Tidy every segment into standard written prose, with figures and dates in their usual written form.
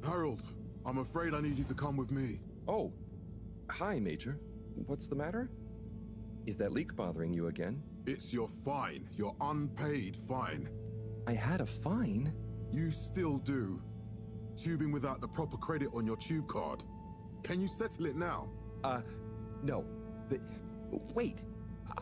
Harold, I'm afraid I need you to come with me. Oh, hi, Major. What's the matter? Is that leak bothering you again? It's your fine, your unpaid fine. I had a fine? You still do. Tubing without the proper credit on your tube card. Can you settle it now? No. But wait,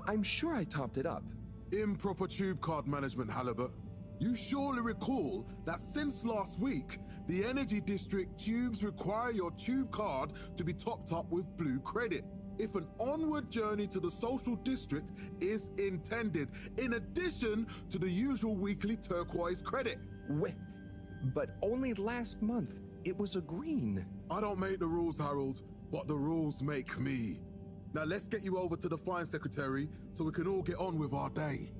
I'm sure I topped it up. Improper tube card management, Halibut. You surely recall that since last week, the Energy District tubes require your tube card to be topped up with blue credit if an onward journey to the social district is intended, in addition to the usual weekly turquoise credit. Wait, but only last month it was a green. I don't make the rules, Harold, but the rules make me. Now let's get you over to the fine secretary so we can all get on with our day.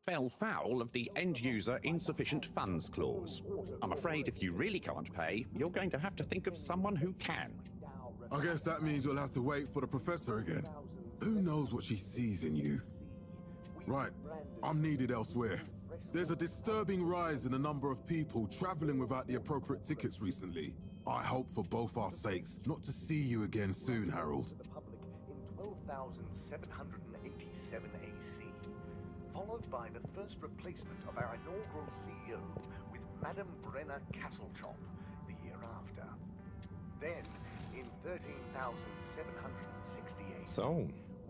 Fell foul of the end-user insufficient funds clause. I'm afraid if you really can't pay, you're going to have to think of someone who can. I guess that means you'll have to wait for the professor again. Who knows what she sees in you? Right, I'm needed elsewhere. There's a disturbing rise in the number of people traveling without the appropriate tickets recently. I hope for both our sakes not to see you again soon, Harold. The public in 12,787 AC, followed by the first replacement of our inaugural CEO with Madame Brenner Castletop the year after. Then, in 13,768... So,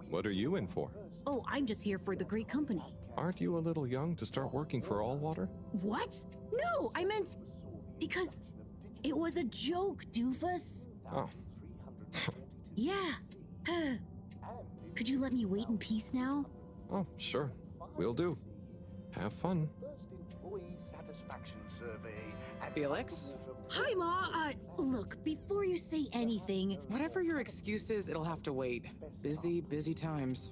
what are you in for? Oh, I'm just here for the great company. Aren't you a little young to start working for Allwater? What? No, I meant... because it was a joke, doofus. Oh. Yeah. Could you let me wait in peace now? Oh, sure. Will do. Have fun. First employee satisfaction survey and Felix? Hi, Ma. Look, before you say anything... Whatever your excuse is, it'll have to wait. Busy times.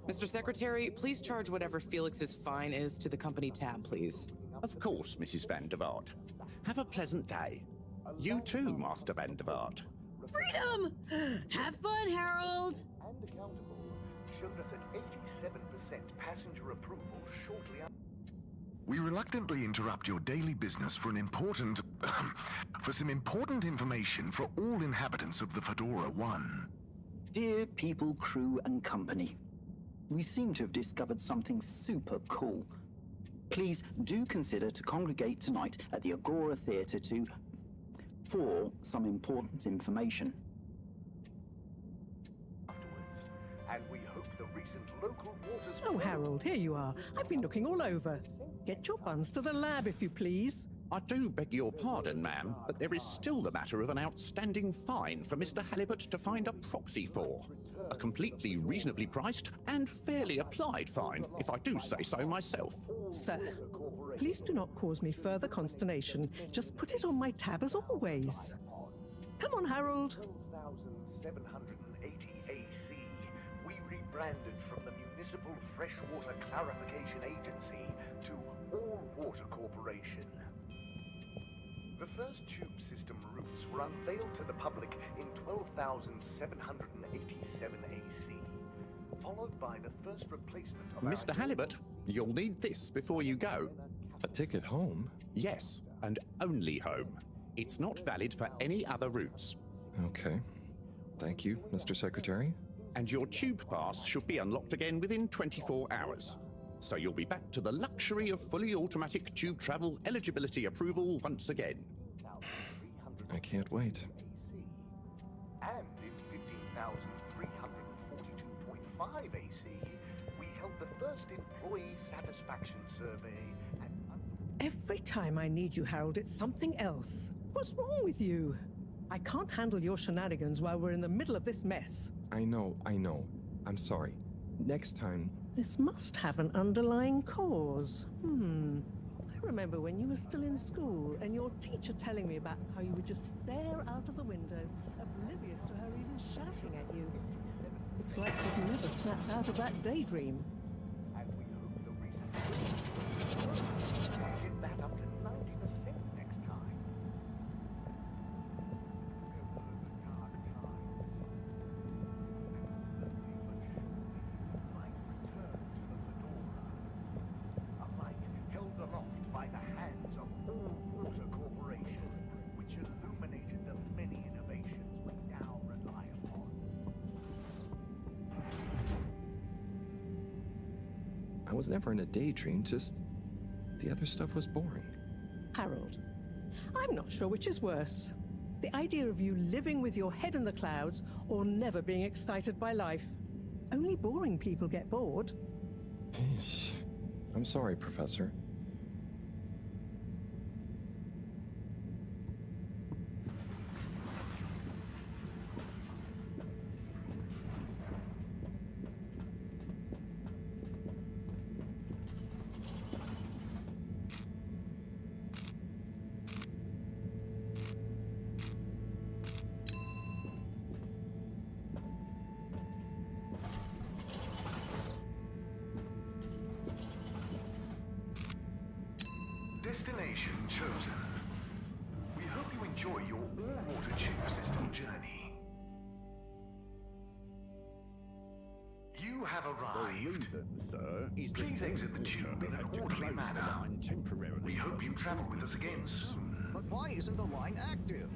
Mr. Secretary, please charge whatever Felix's fine is to the company tab, please. Of course, Mrs. Van der Vaart. Have a pleasant day. You too, Master Van der Vaart. Freedom! Have fun, Harold! and accountable showed us at 87% passenger approval shortly after. We reluctantly interrupt your daily business for some important information for all inhabitants of the Fedora 1. Dear people, crew, and company, we seem to have discovered something super cool. Please do consider to congregate tonight at the Agora Theatre for some important information. Afterwards, and we hope the recent local waters... Oh, Harold, here you are. I've been looking all over. Get your buns to the lab, if you please. I do beg your pardon, ma'am, but there is still the matter of an outstanding fine for Mr. Halibut to find a proxy for. A completely reasonably priced and fairly applied fine, if I do say so myself. Sir, please do not cause me further consternation. Just put it on my tab as always. Come on, Harold. 12,780 AC, we rebranded from the Municipal Freshwater Clarification Agency to All Water Corporation. The first tube system routes were unveiled to the public in 12,787 AC, followed by the first replacement of Mr. Halibut, you'll need this before you go. A ticket home? Yes, and only home. It's not valid for any other routes. Okay. Thank you, Mr. Secretary. And your tube pass should be unlocked again within 24 hours. So you'll be back to the luxury of fully automatic tube travel eligibility approval once again. I can't wait. And in 15,342.5 AC, we held the first employee satisfaction survey and... Every time I need you, Harold, it's something else. What's wrong with you? I can't handle your shenanigans while we're in the middle of this mess. I know. I'm sorry. Next time... This must have an underlying cause. I remember when you were still in school and your teacher telling me about how you would just stare out of the window, oblivious to her even shouting at you. It's like you've never snapped out of that daydream. And we hope the recent get that up to 90% next time. I was never in a daydream, just the other stuff was boring. Harold, I'm not sure which is worse. The idea of you living with your head in the clouds or never being excited by life. Only boring people get bored. I'm sorry, Professor. Destination chosen. We hope you enjoy your all-water tube system journey. You have arrived. Please exit the tube in an orderly manner. We hope you travel with us again soon. But why isn't the line active?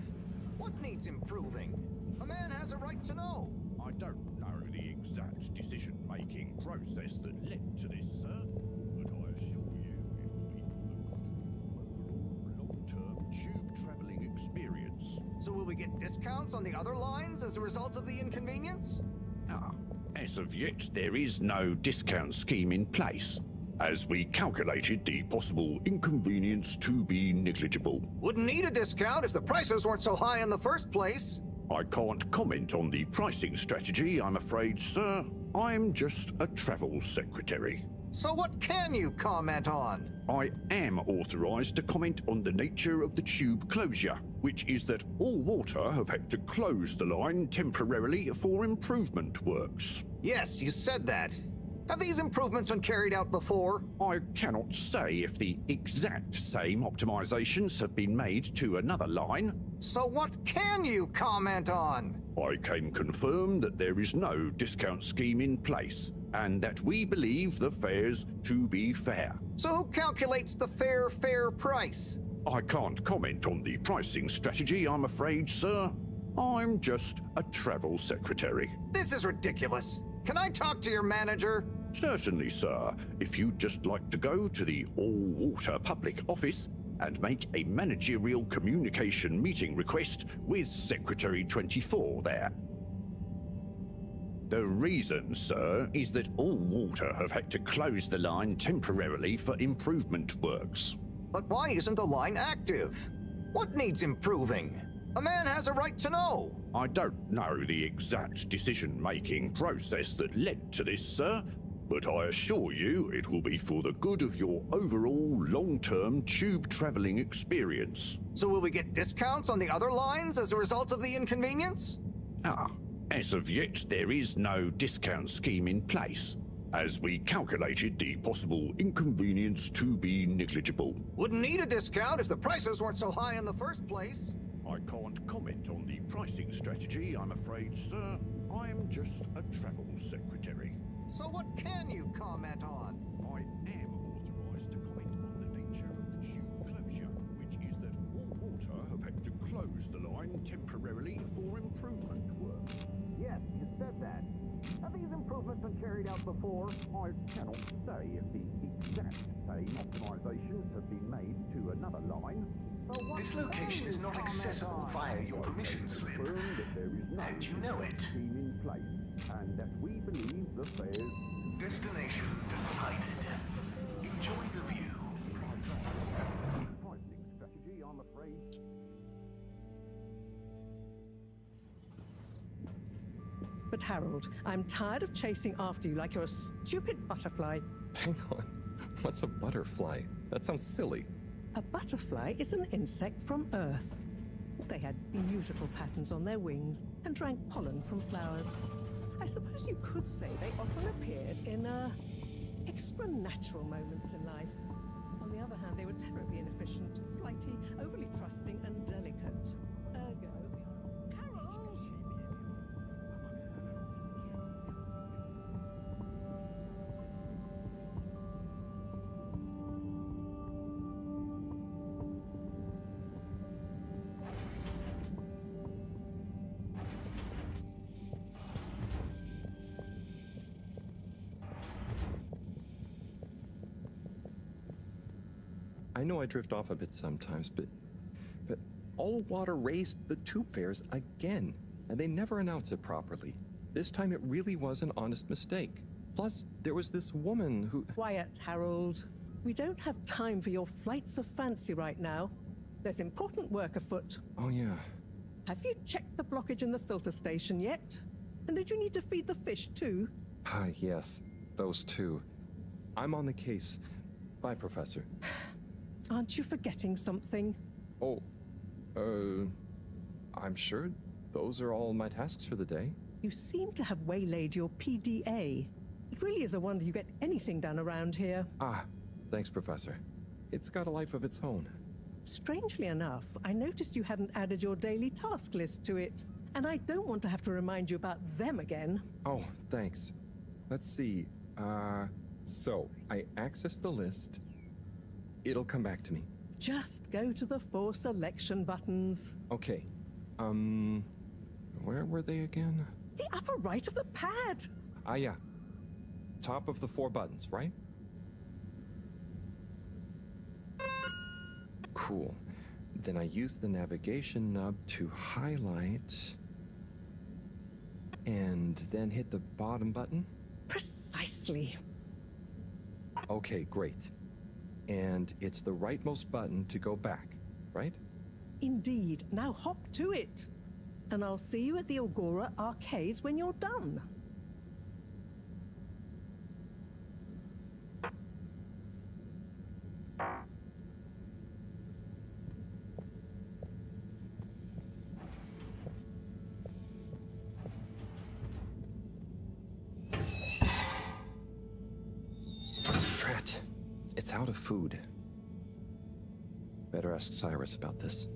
What needs improving? A man has a right to know. I don't know the exact decision-making process that led to this, sir, but I assure you it will be for the good of your overall long-term tube traveling experience. So will we get discounts on the other lines as a result of the inconvenience? As of yet, there is no discount scheme in place, as we calculated the possible inconvenience to be negligible. Wouldn't need a discount if the prices weren't so high in the first place. I can't comment on the pricing strategy, I'm afraid, sir. I'm just a travel secretary. So what can you comment on? I am authorized to comment on the nature of the tube closure, which is that All Water have had to close the line temporarily for improvement works. Yes, you said that. Have these improvements been carried out before? I cannot say if the exact same optimizations have been made to another line. So what can you comment on? I can confirm that there is no discount scheme in place, and that we believe the fares to be fair. So who calculates the fair price? I can't comment on the pricing strategy, I'm afraid, sir. I'm just a travel secretary. This is ridiculous. Can I talk to your manager? Certainly, sir. If you'd just like to go to the All Water public office and make a managerial communication meeting request with Secretary 24 there. The reason, sir, is that All Water have had to close the line temporarily for improvement works. But why isn't the line active? What needs improving? A man has a right to know. I don't know the exact decision-making process that led to this, sir, but I assure you it will be for the good of your overall long-term tube traveling experience. So will we get discounts on the other lines as a result of the inconvenience? As of yet, there is no discount scheme in place, as we calculated the possible inconvenience to be negligible. Wouldn't need a discount if the prices weren't so high in the first place. I can't comment on the pricing strategy, I'm afraid, sir. I'm just a travel secretary. So what can you comment on? I am authorized to comment on the nature of the tube closure, which is that All Water have had to close the line temporarily for improvement work. Yes, you said that. Have these improvements been carried out before? I cannot say if the exact same optimizations have been made to another line. This location is not accessible via your permission slip, and you know it. In place, and that we believe the fares. Destination decided. Enjoy the view. Pricing strategy, I'm afraid. But Harold, I'm tired of chasing after you like you're a stupid butterfly. Hang on. What's a butterfly? That sounds silly. A butterfly is an insect from Earth. They had beautiful patterns on their wings and drank pollen from flowers. I suppose you could say they often appeared in extra natural moments in life. On the other hand, they were terribly inefficient, flighty, overly trusting, and delicate. Ergo, Harold! I know I drift off a bit sometimes, but all water raised the tube fares again, and they never announce it properly. This time it really was an honest mistake. Plus, there was this woman who... Quiet, Harold. We don't have time for your flights of fancy right now. There's important work afoot. Oh, yeah. Have you checked the blockage in the filter station yet? And did you need to feed the fish too? Ah, yes. Those two. I'm on the case. Bye, Professor. Aren't you forgetting something? Oh, I'm sure those are all my tasks for the day. You seem to have waylaid your PDA. It really is a wonder you get anything done around here. Ah, thanks, Professor. It's got a life of its own. Strangely enough, I noticed you hadn't added your daily task list to it. And I don't want to have to remind you about them again. Oh, thanks. Let's see. So, I access the list. It'll come back to me. Just go to the 4 selection buttons. Okay. Where were they again? The upper right of the pad. Ah, yeah. Top of the 4 buttons, right? Cool. Then I use the navigation nub to highlight, and then hit the bottom button. Precisely. Okay, great. And it's the rightmost button to go back, right? Indeed. Now hop to it. And I'll see you at the Agora arcades when you're done. Drat. It's out of food. Better ask Cyrus about this.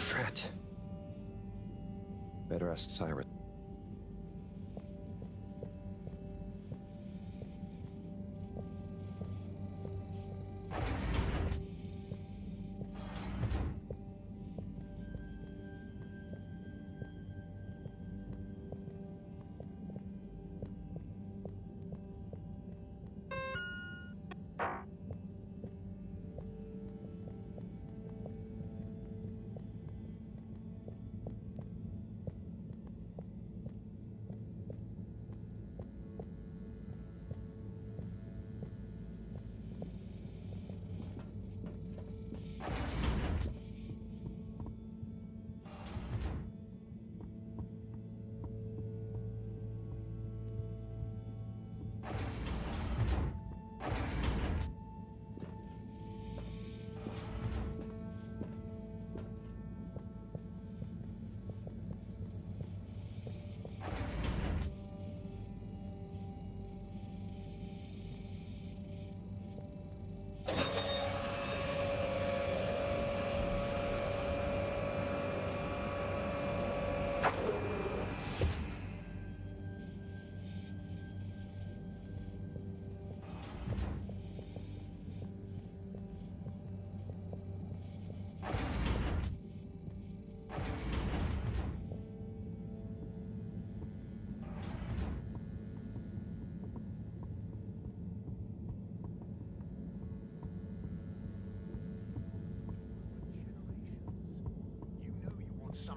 Drat. Better ask Cyrus.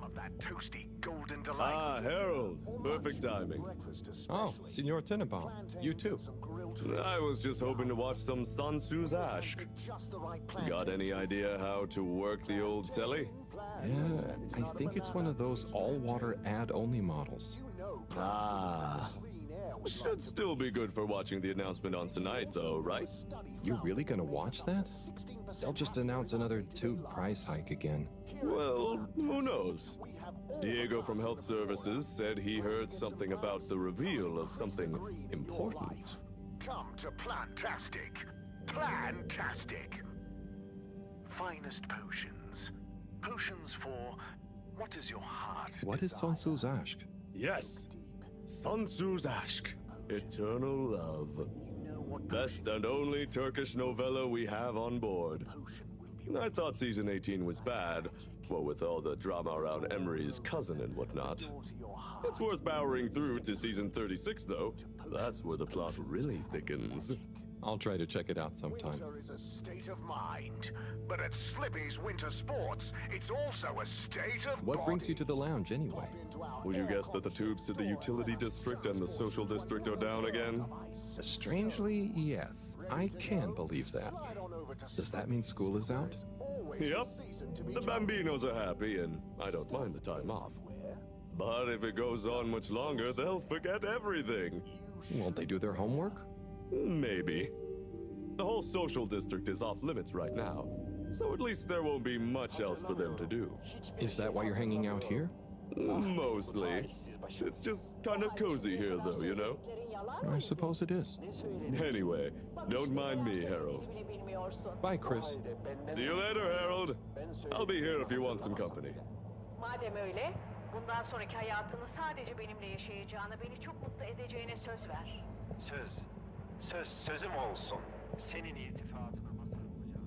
some of that toasty golden delight. Ah, Harold. Perfect timing. Oh, Signor Tenenbaum, you too. I was just hoping to watch some Sansu's Ashk. Got any idea how to work the old telly? Yeah, I think it's one of those all-water ad-only models. Ah. Should still be good for watching the announcement on tonight, though, right? You're really gonna watch that? They'll just announce another tube price hike again. Well, who knows? Diego from Health Services said he heard something about the reveal of something important. Come to Plantastic. Plantastic. Finest potions. Potions for what is your heart? What is Sansu's Ashk? Yes, Sansu's Ashk. Eternal love. Best and only Turkish novella we have on board. I thought season 18 was bad, what with all the drama around Emery's cousin and whatnot. It's worth powering through to season 36, though. That's where the plot really thickens. I'll try to check it out sometime. Is a state of mind, but at Slippy's Winter Sports, it's also a state of What brings you to the lounge, anyway? Would you guess that the tubes to the utility district and the social district are down again? Strangely, yes. I can believe that. Does that mean school is out? Yep. The Bambinos are happy, and I don't mind the time off. But if it goes on much longer, they'll forget everything. Won't they do their homework? Maybe. The whole social district is off limits right now, so at least there won't be much else for them to do. Is that why you're hanging out here? Mostly. It's just kind of cozy here, though, you know? I suppose it is. Anyway, don't mind me, Harold. Bye, Chris. See you later, Harold. I'll be here if you want some company. Madem öyle, bundan sonraki hayatını sadece benimle yaşayacağına, beni çok mutlu edeceğine söz ver. Sözüm olsun. Senin iltifatına mazhar olacağım.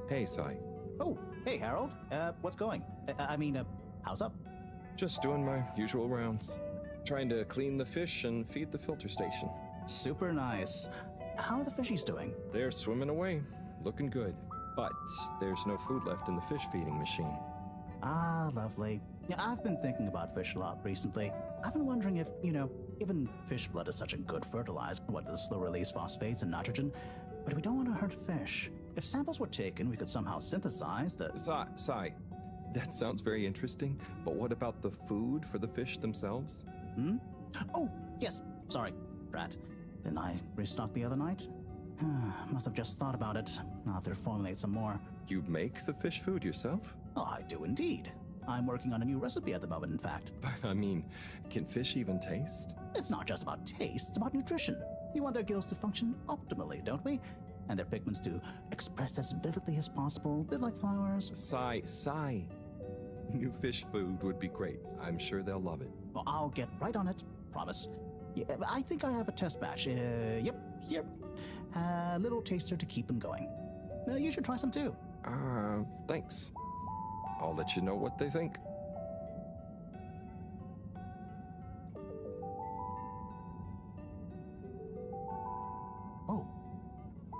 Hey, Sai. Oh, hey, Harold. What's going? How's up? Just doing my usual rounds. Trying to clean the fish and feed the filter station. Super nice. How are the fishies doing? They're swimming away, looking good. But there's no food left in the fish feeding machine. Ah, lovely. Yeah, I've been thinking about fish a lot recently. I've been wondering if, even fish blood is such a good fertilizer, what the slow-release phosphates and nitrogen, but we don't want to hurt fish. If samples were taken, we could somehow synthesize the... Sai, that sounds very interesting, but what about the food for the fish themselves? Oh, yes, sorry, Brat. Didn't I restock the other night? Must have just thought about it. I'll have to formulate some more. You make the fish food yourself? Oh, I do indeed. I'm working on a new recipe at the moment, in fact. But I mean, can fish even taste? It's not just about taste, it's about nutrition. We want their gills to function optimally, don't we? And their pigments to express as vividly as possible, a bit like flowers. Sai. New fish food would be great. I'm sure they'll love it. Well, I'll get right on it, promise. Yeah, I think I have a test batch. Yep, here. A little taster to keep them going. You should try some too. Thanks. I'll let you know what they think. Oh,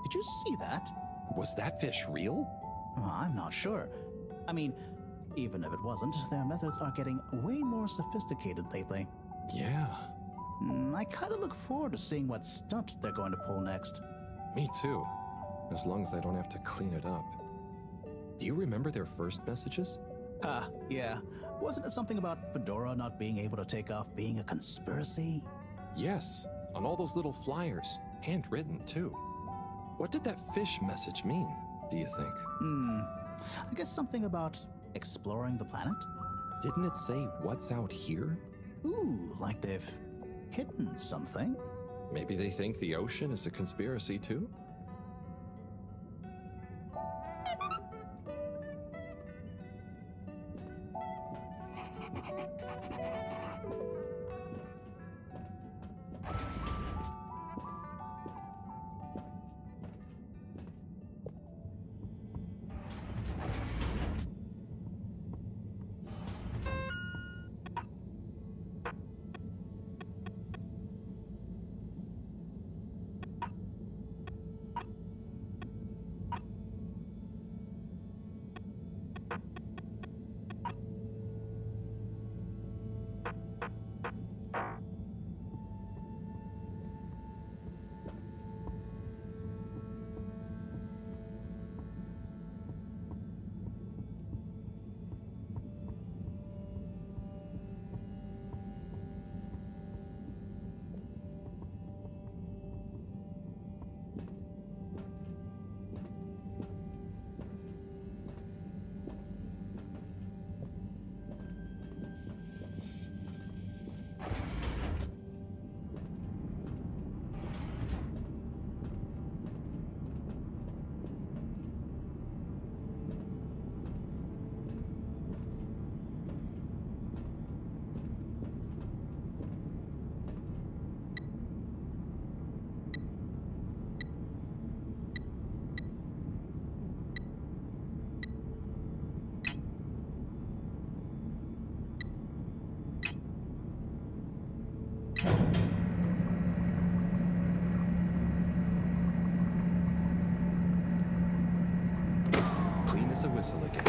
did you see that? Was that fish real? I'm not sure. I mean, even if it wasn't, their methods are getting way more sophisticated lately. Yeah. I kind of look forward to seeing what stunt they're going to pull next. Me too. As long as I don't have to clean it up. Do you remember their first messages? Yeah. Wasn't it something about Fedora not being able to take off being a conspiracy? Yes, on all those little flyers, handwritten too. What did that fish message mean, do you think? I guess something about exploring the planet? Didn't it say what's out here? Ooh, like they've hidden something? Maybe they think the ocean is a conspiracy too? Clean as a whistle again.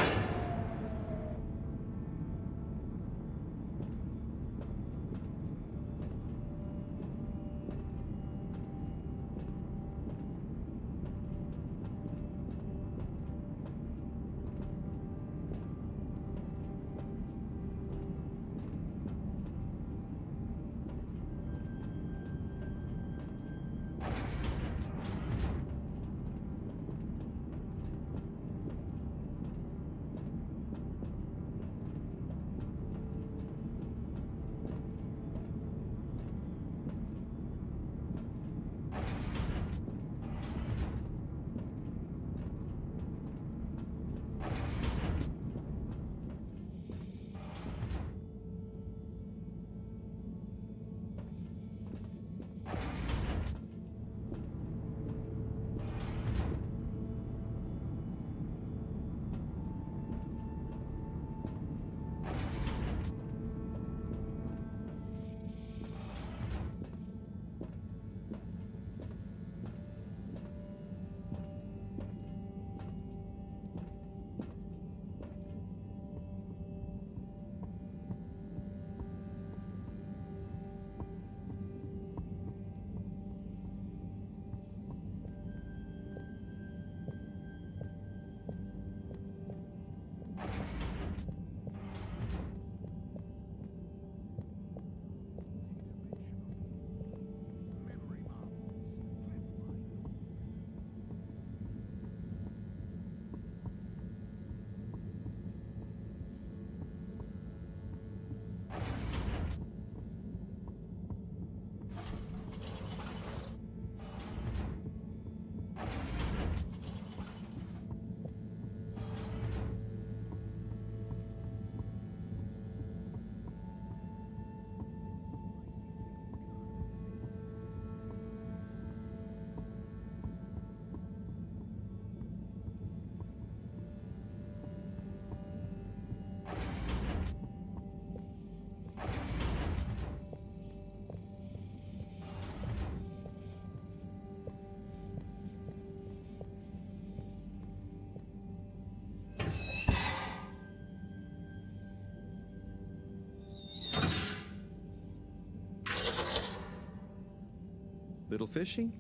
Little fishy,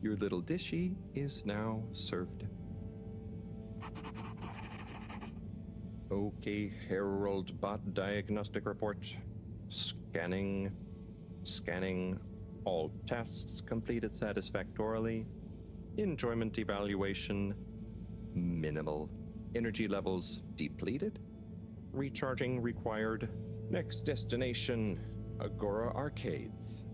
your little dishy is now served. Okay, Herald Bot Diagnostic Report. Scanning. All tests completed satisfactorily. Enjoyment evaluation minimal. Energy levels depleted. Recharging required. Next destination, Agora Arcades.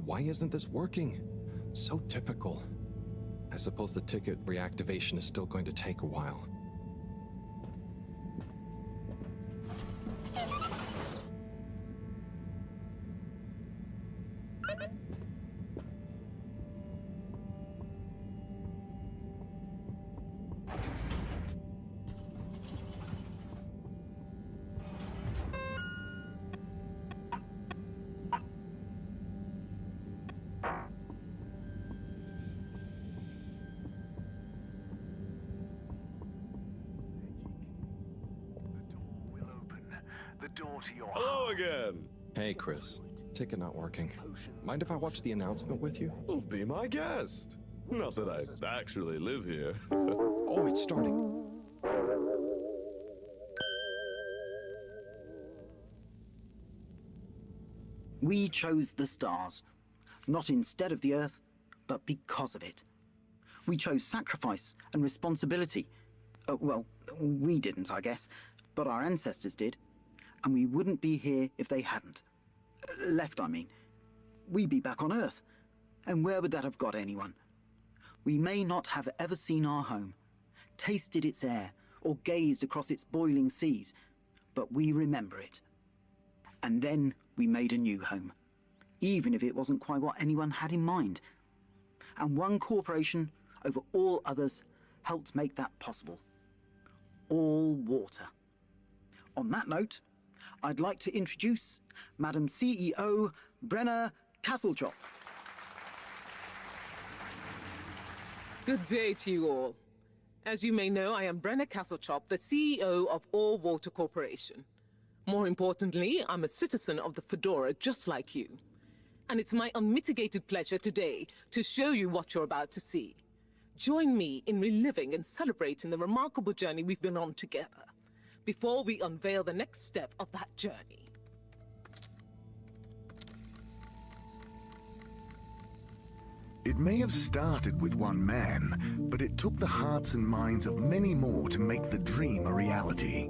Why isn't this working? So typical. I suppose the ticket reactivation is still going to take a while. Hello again. Hey, Chris. Ticket not working. Mind if I watch the announcement with you? Oh, be my guest. Not that I actually live here. Oh, it's starting. We chose the stars, not instead of the Earth, but because of it. We chose sacrifice and responsibility. Well, we didn't, I guess, but our ancestors did. And we wouldn't be here if they hadn't. Left, I mean. We'd be back on Earth. And where would that have got anyone? We may not have ever seen our home, tasted its air, or gazed across its boiling seas, but we remember it. And then we made a new home, even if it wasn't quite what anyone had in mind. And one corporation over all others helped make that possible. All water. On that note, I'd like to introduce Madam CEO Brenna Castletop. Good day to you all. As you may know, I am Brenna Castletop, the CEO of All Water Corporation. More importantly, I'm a citizen of the Fedora just like you. And it's my unmitigated pleasure today to show you what you're about to see. Join me in reliving and celebrating the remarkable journey we've been on together, before we unveil the next step of that journey. It may have started with one man, but it took the hearts and minds of many more to make the dream a reality.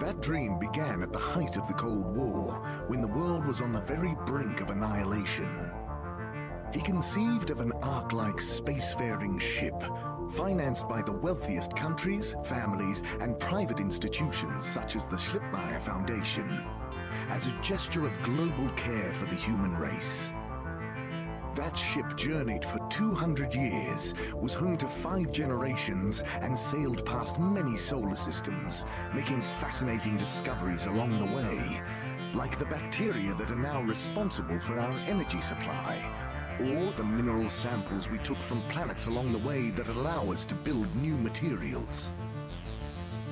That dream began at the height of the Cold War, when the world was on the very brink of annihilation. He conceived of an Ark-like spacefaring ship, financed by the wealthiest countries, families, and private institutions such as the Schlipmeyer Foundation, as a gesture of global care for the human race. That ship journeyed for 200 years, was home to 5 generations, and sailed past many solar systems, making fascinating discoveries along the way, like the bacteria that are now responsible for our energy supply, or the mineral samples we took from planets along the way that allow us to build new materials.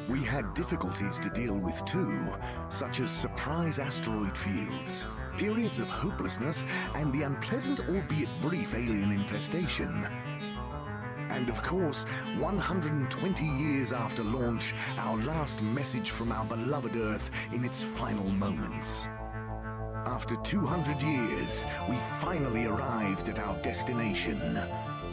We had difficulties to deal with too, such as surprise asteroid fields, periods of hopelessness, and the unpleasant albeit brief alien infestation. And of course, 120 years after launch, our last message from our beloved Earth in its final moments. After 200 years, we finally arrived at our destination,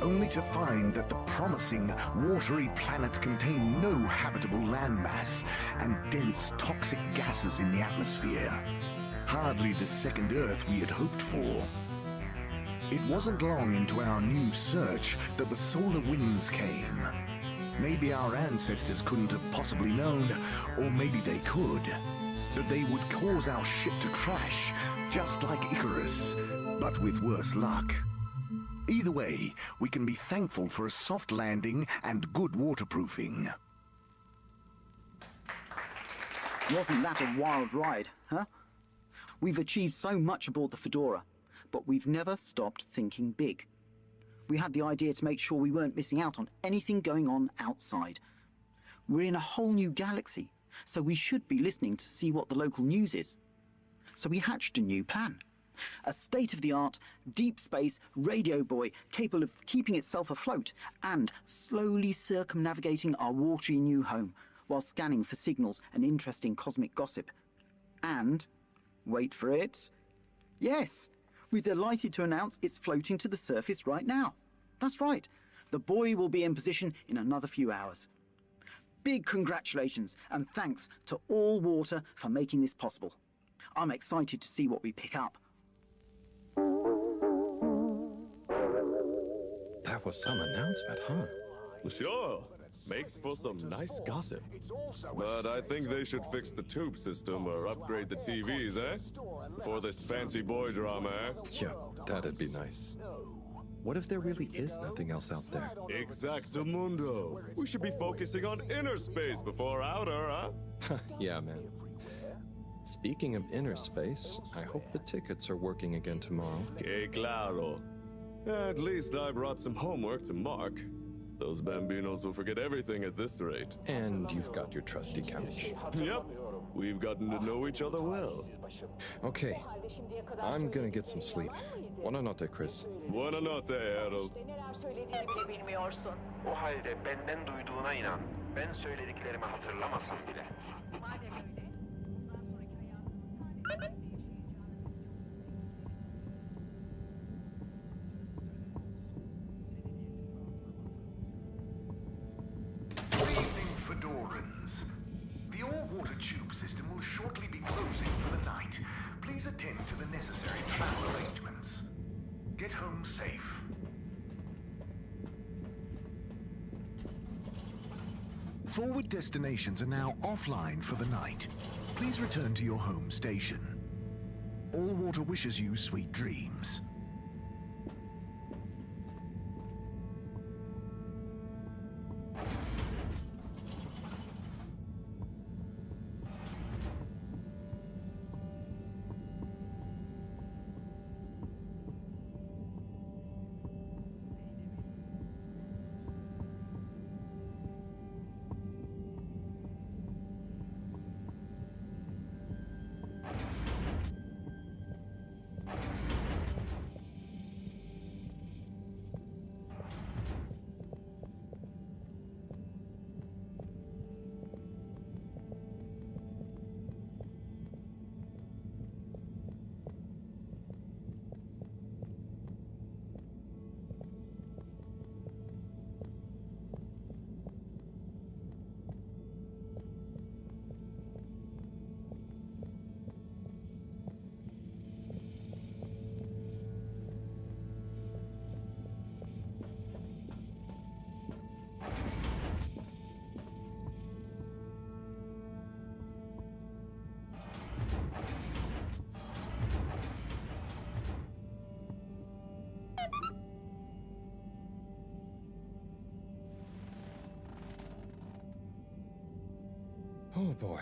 only to find that the promising, watery planet contained no habitable landmass and dense toxic gases in the atmosphere. Hardly the second Earth we had hoped for. It wasn't long into our new search that the solar winds came. Maybe our ancestors couldn't have possibly known, or maybe they could, that they would cause our ship to crash, just like Icarus, but with worse luck. Either way, we can be thankful for a soft landing and good waterproofing. Wasn't that a wild ride, huh? We've achieved so much aboard the Fedora, but we've never stopped thinking big. We had the idea to make sure we weren't missing out on anything going on outside. We're in a whole new galaxy, so we should be listening to see what the local news is. So we hatched a new plan. A state-of-the-art, deep space radio buoy capable of keeping itself afloat and slowly circumnavigating our watery new home while scanning for signals and interesting cosmic gossip. And, wait for it, yes, we're delighted to announce it's floating to the surface right now. That's right, the buoy will be in position in another few hours. Big congratulations and thanks to All Water for making this possible. I'm excited to see what we pick up. That was some announcement, huh? Sure. Makes for some nice gossip. But I think they should fix the tube system or upgrade the TVs, eh? For this fancy boy drama, eh? Yeah, that'd be nice. What if there really is nothing else out there? Exactamundo. We should be focusing on inner space before outer, huh? Yeah, man. Speaking of inner space, I hope the tickets are working again tomorrow. Que claro. At least I brought some homework to mark. Those bambinos will forget everything at this rate. And you've got your trusty couch. Yep. We've gotten to know each other well. Okay. I'm gonna get some sleep. Buonanotte, Chris. Buonanotte, Harold. Neler söylediğini bile bilmiyorsun. O halde benden duyduğuna inan. Ben söylediklerimi hatırlamasam bile. Madem öyle, bundan sonraki hayatın... Good evening, Fedorans. The all-water tube system will shortly be closing for the night. Please attend to the necessary travel arrangements. Get home safe. Forward destinations are now offline for the night. Please return to your home station. All Water wishes you sweet dreams. Oh boy.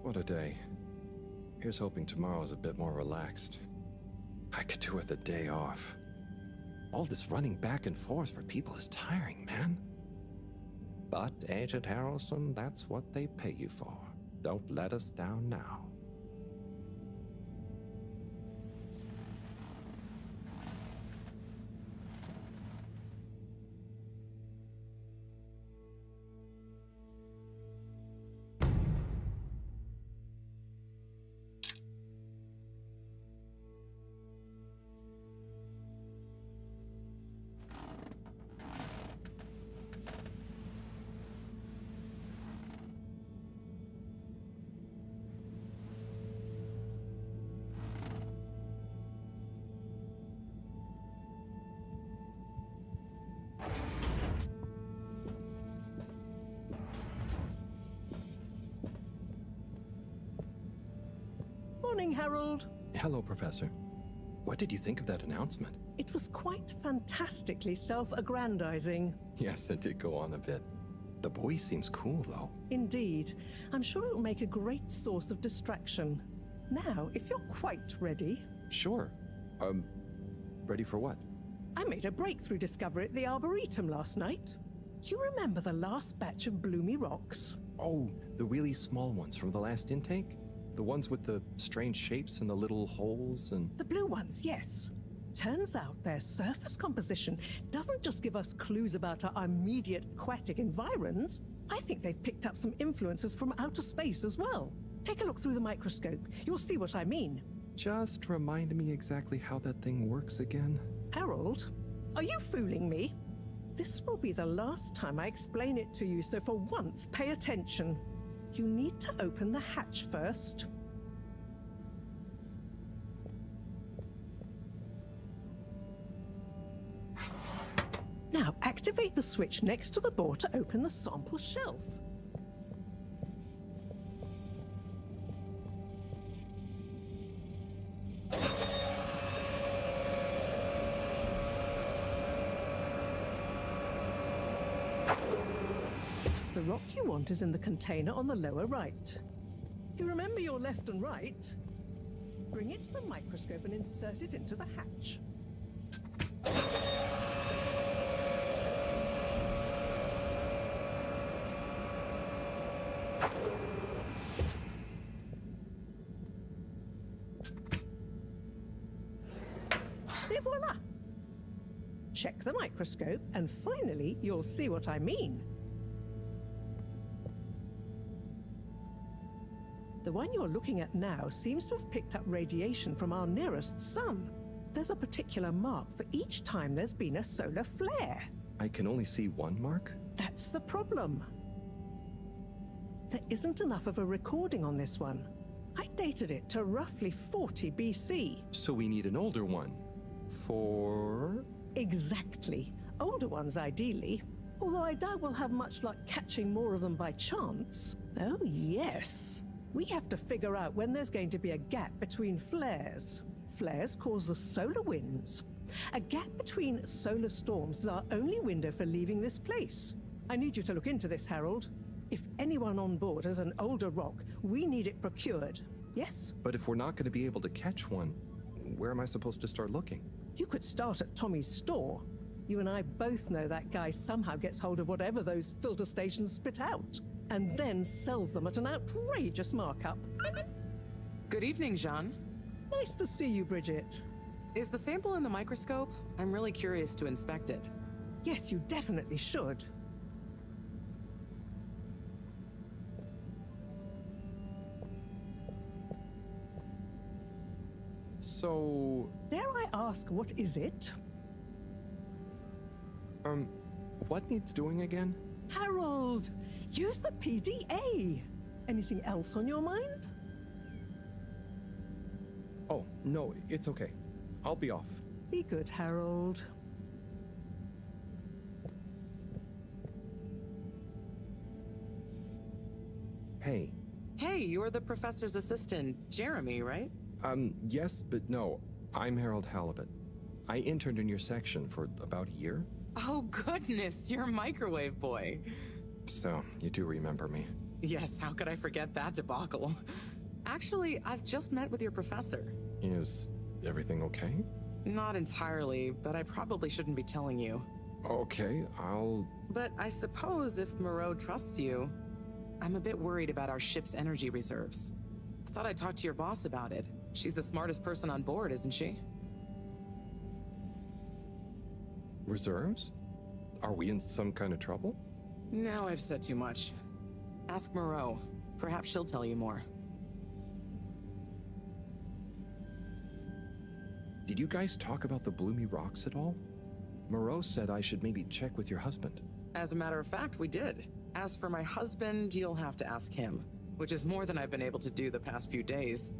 What a day. Here's hoping tomorrow's a bit more relaxed. I could do with a day off. All this running back and forth for people is tiring, man. But, Agent Harrelson, that's what they pay you for. Don't let us down now. Morning, Harold. Hello, Professor. What did you think of that announcement? It was quite fantastically self-aggrandizing. Yes, it did go on a bit. The boy seems cool, though. Indeed. I'm sure it'll make a great source of distraction. Now, if you're quite ready... Sure. Ready for what? I made a breakthrough discovery at the Arboretum last night. You remember the last batch of bloomy rocks? Oh, the really small ones from the last intake? The ones with the strange shapes and the little holes and... The blue ones, yes. Turns out their surface composition doesn't just give us clues about our immediate aquatic environs. I think they've picked up some influences from outer space as well. Take a look through the microscope. You'll see what I mean. Just remind me exactly how that thing works again. Harold, are you fooling me? This will be the last time I explain it to you, so for once, pay attention. You need to open the hatch first. Now, activate the switch next to the board to open the sample shelf. The rock you want is in the container on the lower right. You remember your left and right? Bring it to the microscope and insert it into the hatch. Et voila! Check the microscope, and finally, you'll see what I mean. The one you're looking at now seems to have picked up radiation from our nearest sun. There's a particular mark for each time there's been a solar flare. I can only see one mark? That's the problem. There isn't enough of a recording on this one. I dated it to roughly 40 BC. So we need an older one. For... Exactly. Older ones, ideally. Although I doubt we'll have much luck catching more of them by chance. Oh, yes. We have to figure out when there's going to be a gap between flares. Flares cause the solar winds. A gap between solar storms is our only window for leaving this place. I need you to look into this, Harold. If anyone on board has an older rock, we need it procured. Yes? But if we're not going to be able to catch one, where am I supposed to start looking? You could start at Tommy's store. You and I both know that guy somehow gets hold of whatever those filter stations spit out, and then sells them at an outrageous markup. Good evening, Jean. Nice to see you, Bridget. Is the sample in the microscope? I'm really curious to inspect it. Yes, you definitely should. So... Dare I ask, what is it? What needs doing again? Harold, use the PDA. Anything else on your mind? Oh, no, it's okay. I'll be off. Be good, Harold. Hey. Hey, you're the professor's assistant, Jeremy, right? Yes, but no. I'm Harold Halibut. I interned in your section for about a year. Oh, goodness, you're a microwave boy. So, you do remember me. Yes, how could I forget that debacle? Actually, I've just met with your professor. Is everything okay? Not entirely, but I probably shouldn't be telling you. Okay, I'll... But I suppose if Moreau trusts you, I'm a bit worried about our ship's energy reserves. I thought I'd talk to your boss about it. She's the smartest person on board, isn't she? Reserves? Are we in some kind of trouble? Now I've said too much. Ask Moreau. Perhaps she'll tell you more. Did you guys talk about the Bloomy Rocks at all? Moreau said I should maybe check with your husband. As a matter of fact, we did. As for my husband, you'll have to ask him, which is more than I've been able to do the past few days.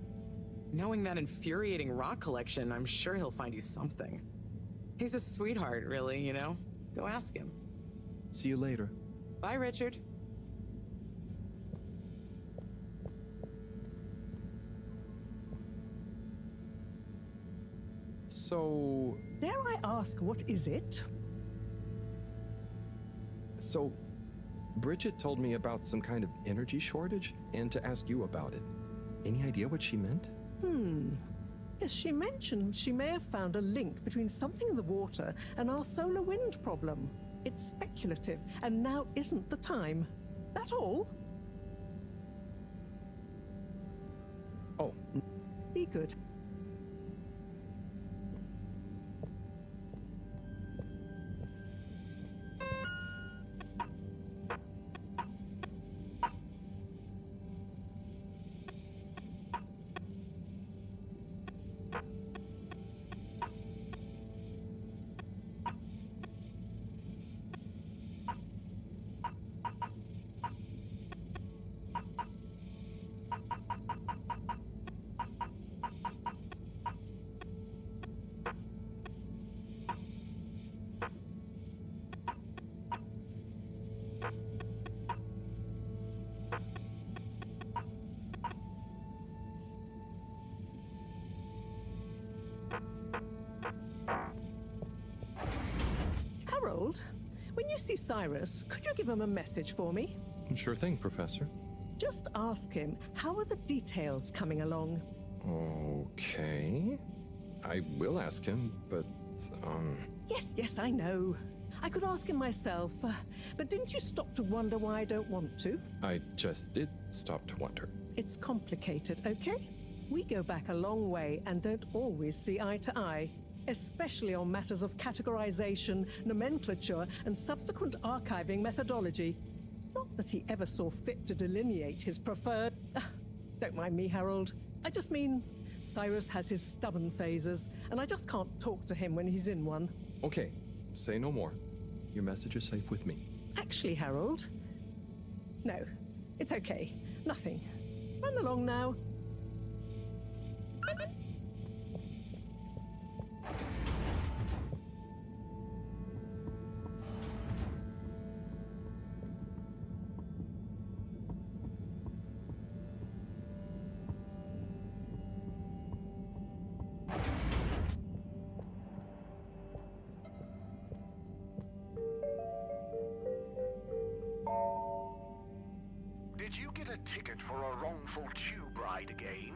Knowing that infuriating rock collection, I'm sure he'll find you something. He's a sweetheart, really, you know? Go ask him. See you later. Bye, Richard. So... Dare I ask, what is it? So, Bridget told me about some kind of energy shortage and to ask you about it. Any idea what she meant? Yes, she mentioned she may have found a link between something in the water and our solar wind problem. It's speculative, and now isn't the time. That all? Oh. Be good. Harold, when you see Cyrus, could you give him a message for me? Sure thing, Professor. Just ask him, how are the details coming along? Okay. I will ask him, but, Yes, I know. I could ask him myself, but didn't you stop to wonder why I don't want to? I just did stop to wonder. It's complicated, okay? We go back a long way and don't always see eye to eye, especially on matters of categorization, nomenclature, and subsequent archiving methodology. Not that he ever saw fit to delineate his preferred... Don't mind me, Harold. I just mean, Cyrus has his stubborn phases, and I just can't talk to him when he's in one. Okay, say no more. Your message is safe with me. Actually, Harold... No, it's okay. Nothing. Run along now. Did you get a ticket for a wrongful tube ride again?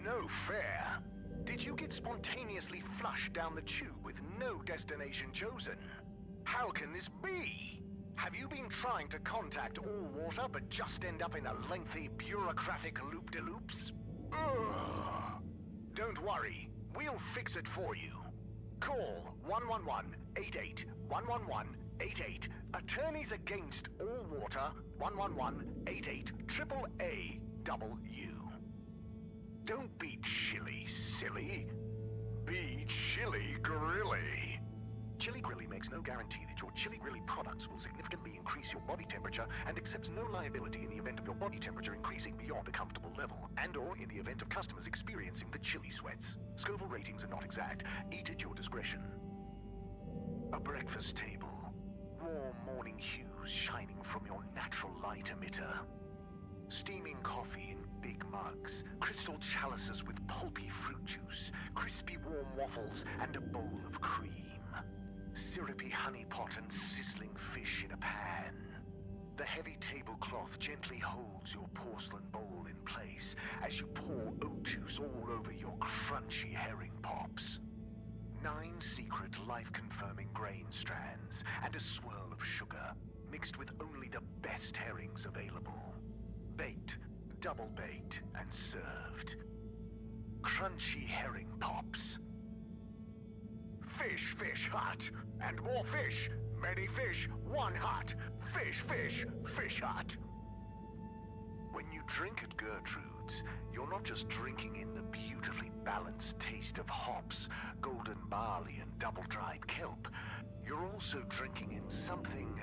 No fare. Did you get spontaneously flushed down the tube with no destination chosen? How can this be? Have you been trying to contact All Water but just end up in a lengthy bureaucratic loop-de-loops? Ugh. Don't worry, we'll fix it for you. Call 111-88 111-88. Attorneys Against All Water 111-88 AAAW. Don't be chilly, silly. Be chilly grilly. Chili Grilly makes no guarantee that your Chili Grilly products will significantly increase your body temperature and accepts no liability in the event of your body temperature increasing beyond a comfortable level, and/or in the event of customers experiencing the chili sweats. Scoville ratings are not exact. Eat at your discretion. A breakfast table. Warm morning hues shining from your natural light emitter. Steaming coffee in big mugs, crystal chalices with pulpy fruit juice, crispy warm waffles, and a bowl of cream. Syrupy honey pot and sizzling fish in a pan. The heavy tablecloth gently holds your porcelain bowl in place as you pour oat juice all over your crunchy herring pops. 9 secret life-confirming grain strands and a swirl of sugar, mixed with only the best herrings available. Baked, double-baked, and served. Crunchy herring pops. Fish, fish, hut! And more fish! Many fish, one hut! Fish, fish, fish hut! When you drink at Gertrude's, you're not just drinking in the beautifully balanced taste of hops, golden barley, and double-dried kelp. You're also drinking in something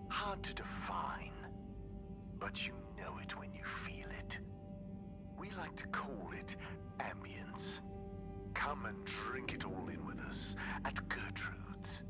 hard to define. But you know it when you feel it. We like to call it ambience. Come and drink it all in with us at Gertrude's.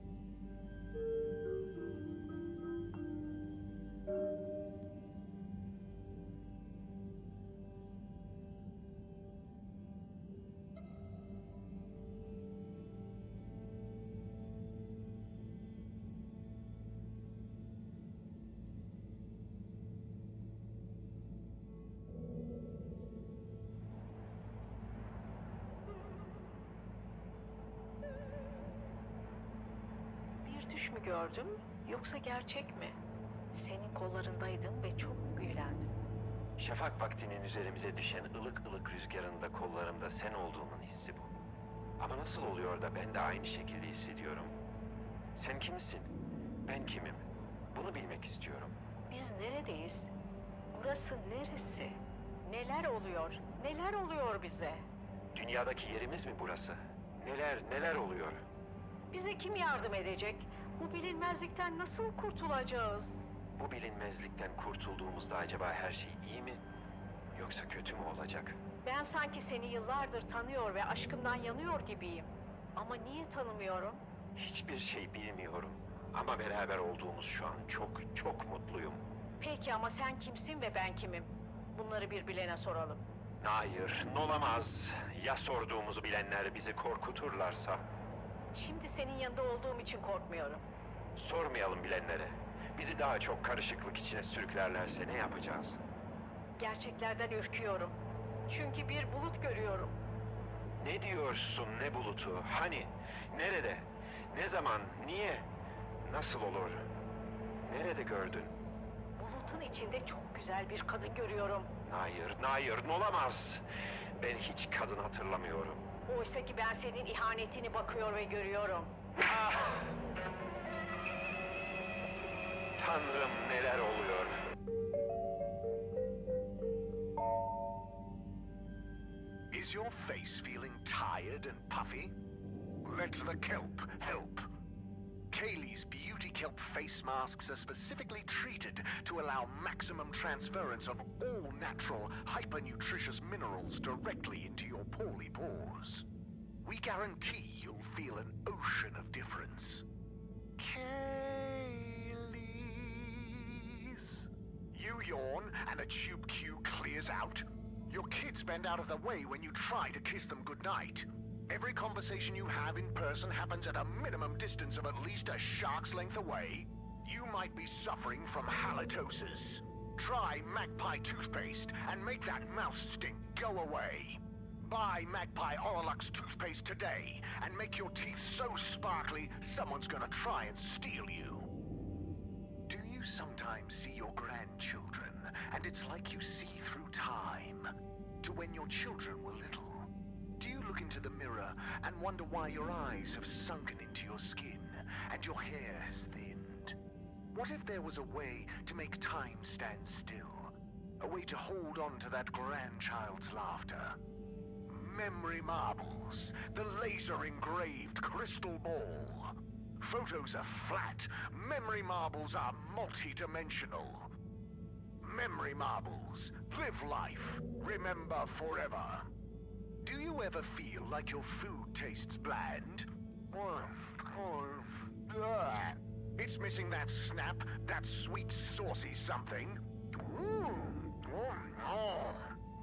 Düş mü gördüm, yoksa gerçek mi? Senin kollarındaydım ve çok büyülendim. Şafak vaktinin üzerimize düşen ılık ılık rüzgarında kollarımda sen olduğunun hissi bu. Ama nasıl oluyor da ben de aynı şekilde hissediyorum? Sen kimsin? Ben kimim? Bunu bilmek istiyorum. Biz neredeyiz? Burası neresi? Neler oluyor? Neler oluyor bize? Dünyadaki yerimiz mi burası? Neler oluyor? Bize kim yardım edecek? Bu bilinmezlikten nasıl kurtulacağız? Bu bilinmezlikten kurtulduğumuzda acaba her şey iyi mi? Yoksa kötü mü olacak? Ben sanki seni yıllardır tanıyor ve aşkımdan yanıyor gibiyim. Ama niye tanımıyorum? Hiçbir şey bilmiyorum. Ama beraber olduğumuz şu an çok mutluyum. Peki ama sen kimsin ve ben kimim? Bunları bir bilene soralım. Hayır, olamaz. Ya sorduğumuzu bilenler bizi korkuturlarsa? Şimdi senin yanında olduğum için korkmuyorum. Sormayalım bilenlere. Bizi daha çok karışıklık içine sürüklerlerse ne yapacağız? Gerçeklerden ürküyorum. Çünkü bir bulut görüyorum. Ne diyorsun, ne bulutu? Hani? Nerede? Ne zaman? Niye? Nasıl olur? Nerede gördün? Bulutun içinde çok güzel bir kadın görüyorum. Hayır, olamaz. Ben hiç kadın hatırlamıyorum. Oysa ki ben senin ihanetini bakıyor ve görüyorum. Ah! Tanrım, neler oluyor? Is your face feeling tired and puffy? Let the kelp help. Kaylee's Beauty Kelp face masks are specifically treated to allow maximum transference of all natural, hyper-nutritious minerals directly into your poorly pores. We guarantee you'll feel an ocean of difference. Kaylee's. You yawn and a tube cue clears out. Your kids bend out of the way when you try to kiss them goodnight. Every conversation you have in person happens at a minimum distance of at least a shark's length away. You might be suffering from halitosis. Try Magpie toothpaste and make that mouth stink go away. Buy Magpie Oralux toothpaste today and make your teeth so sparkly someone's gonna try and steal you. Do you sometimes see your grandchildren and it's like you see through time to when your children were little? Do you look into the mirror and wonder why your eyes have sunken into your skin and your hair has thinned? What if there was a way to make time stand still? A way to hold on to that grandchild's laughter? Memory marbles, the laser-engraved crystal ball. Photos are flat. Memory marbles are multi-dimensional. Memory marbles. Live life. Remember forever. Do you ever feel like your food tastes bland? It's missing that snap, that sweet, saucy something.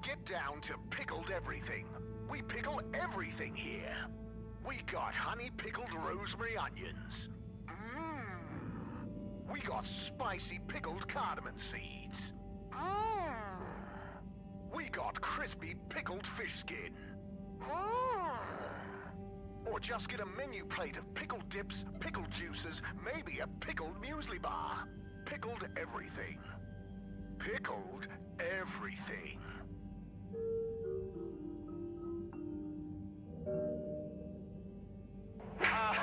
Get down to pickled everything. We pickle everything here. We got honey-pickled rosemary onions. We got spicy pickled cardamom seeds. Mmm. We got crispy pickled fish skin. Mmm. Or just get a menu plate of pickled dips, pickled juices, maybe a pickled muesli bar. Pickled everything. Pickled everything. Ah!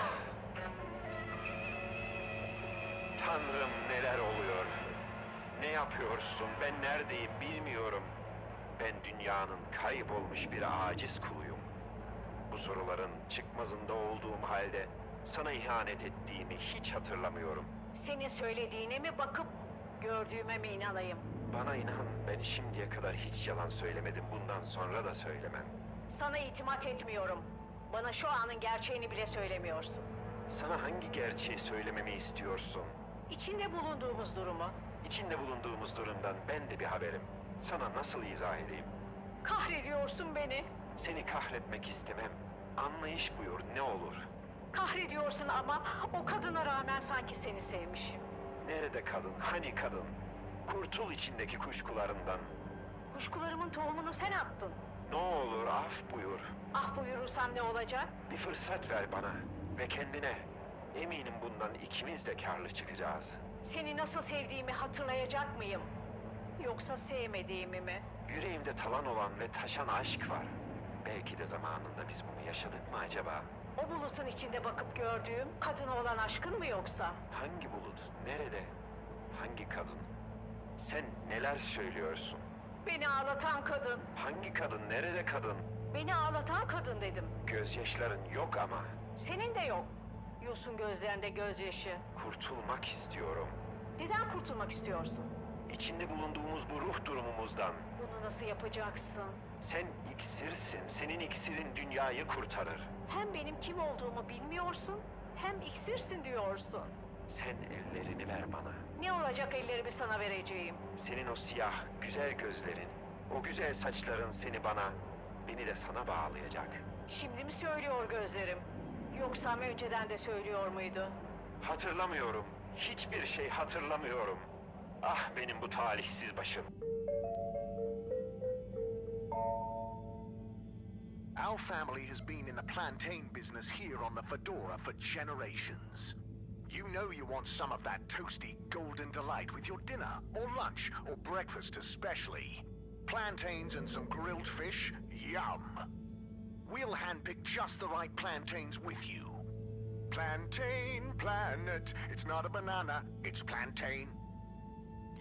Tanrım, neler oluyor? Ne yapıyorsun? Ben neredeyim bilmiyorum. Ben dünyanın kaybolmuş bir aciz kuluyum. Bu soruların çıkmazında olduğum halde sana ihanet ettiğimi hiç hatırlamıyorum. Senin söylediğine mi bakıp gördüğüme mi inanayım? Bana inan, ben şimdiye kadar hiç yalan söylemedim. Bundan sonra da söylemem. Sana itimat etmiyorum. Bana şu anın gerçeğini bile söylemiyorsun. Sana hangi gerçeği söylememi istiyorsun? İçinde bulunduğumuz durumu. İçinde bulunduğumuz durumdan ben de bir haberim. Sana nasıl izah edeyim? Kahrediyorsun beni. Seni kahretmek istemem. Anlayış buyur, ne olur. Kahrediyorsun ama o kadına rağmen sanki seni sevmişim. Nerede kadın? Hani kadın? Kurtul içindeki kuşkularından. Kuşkularımın tohumunu sen attın. Ne olur af buyur. Ah buyurursam ne olacak? Bir fırsat ver bana ve kendine. Eminim bundan ikimiz de karlı çıkacağız. Seni nasıl sevdiğimi hatırlayacak mıyım? Yoksa sevmediğimi mi? Yüreğimde talan olan ve taşan aşk var. Belki de zamanında biz bunu yaşadık mı acaba? O bulutun içinde bakıp gördüğüm kadına olan aşkın mı yoksa? Hangi bulut? Nerede? Hangi kadın? Sen neler söylüyorsun? Beni ağlatan kadın. Hangi kadın? Nerede kadın? Beni ağlatan kadın dedim. Gözyaşların yok ama. Senin de yok. Yosun gözlerinde gözyaşı. Kurtulmak istiyorum. Neden kurtulmak istiyorsun? İçinde bulunduğumuz bu ruh durumumuzdan. Bunu nasıl yapacaksın? Sen iksirsin. Senin iksirin dünyayı kurtarır. Hem benim kim olduğumu bilmiyorsun, hem iksirsin diyorsun. Sen ellerini ver bana. Ne olacak ellerimi sana vereceğim? Senin o siyah, güzel gözlerin, o güzel saçların seni bana, beni de sana bağlayacak. Şimdi mi söylüyor gözlerim? Yoksa önceden de söylüyor muydu? Hatırlamıyorum. Hiçbir şey hatırlamıyorum. Ah benim bu talihsiz başım. Our family has been in the plantain business here on the Fedora for generations. You know you want some of that toasty golden delight with your dinner, or lunch, or breakfast especially. Plantains and some grilled fish, yum. We'll handpick just the right plantains with you. Plantain planet, it's not a banana, it's plantain.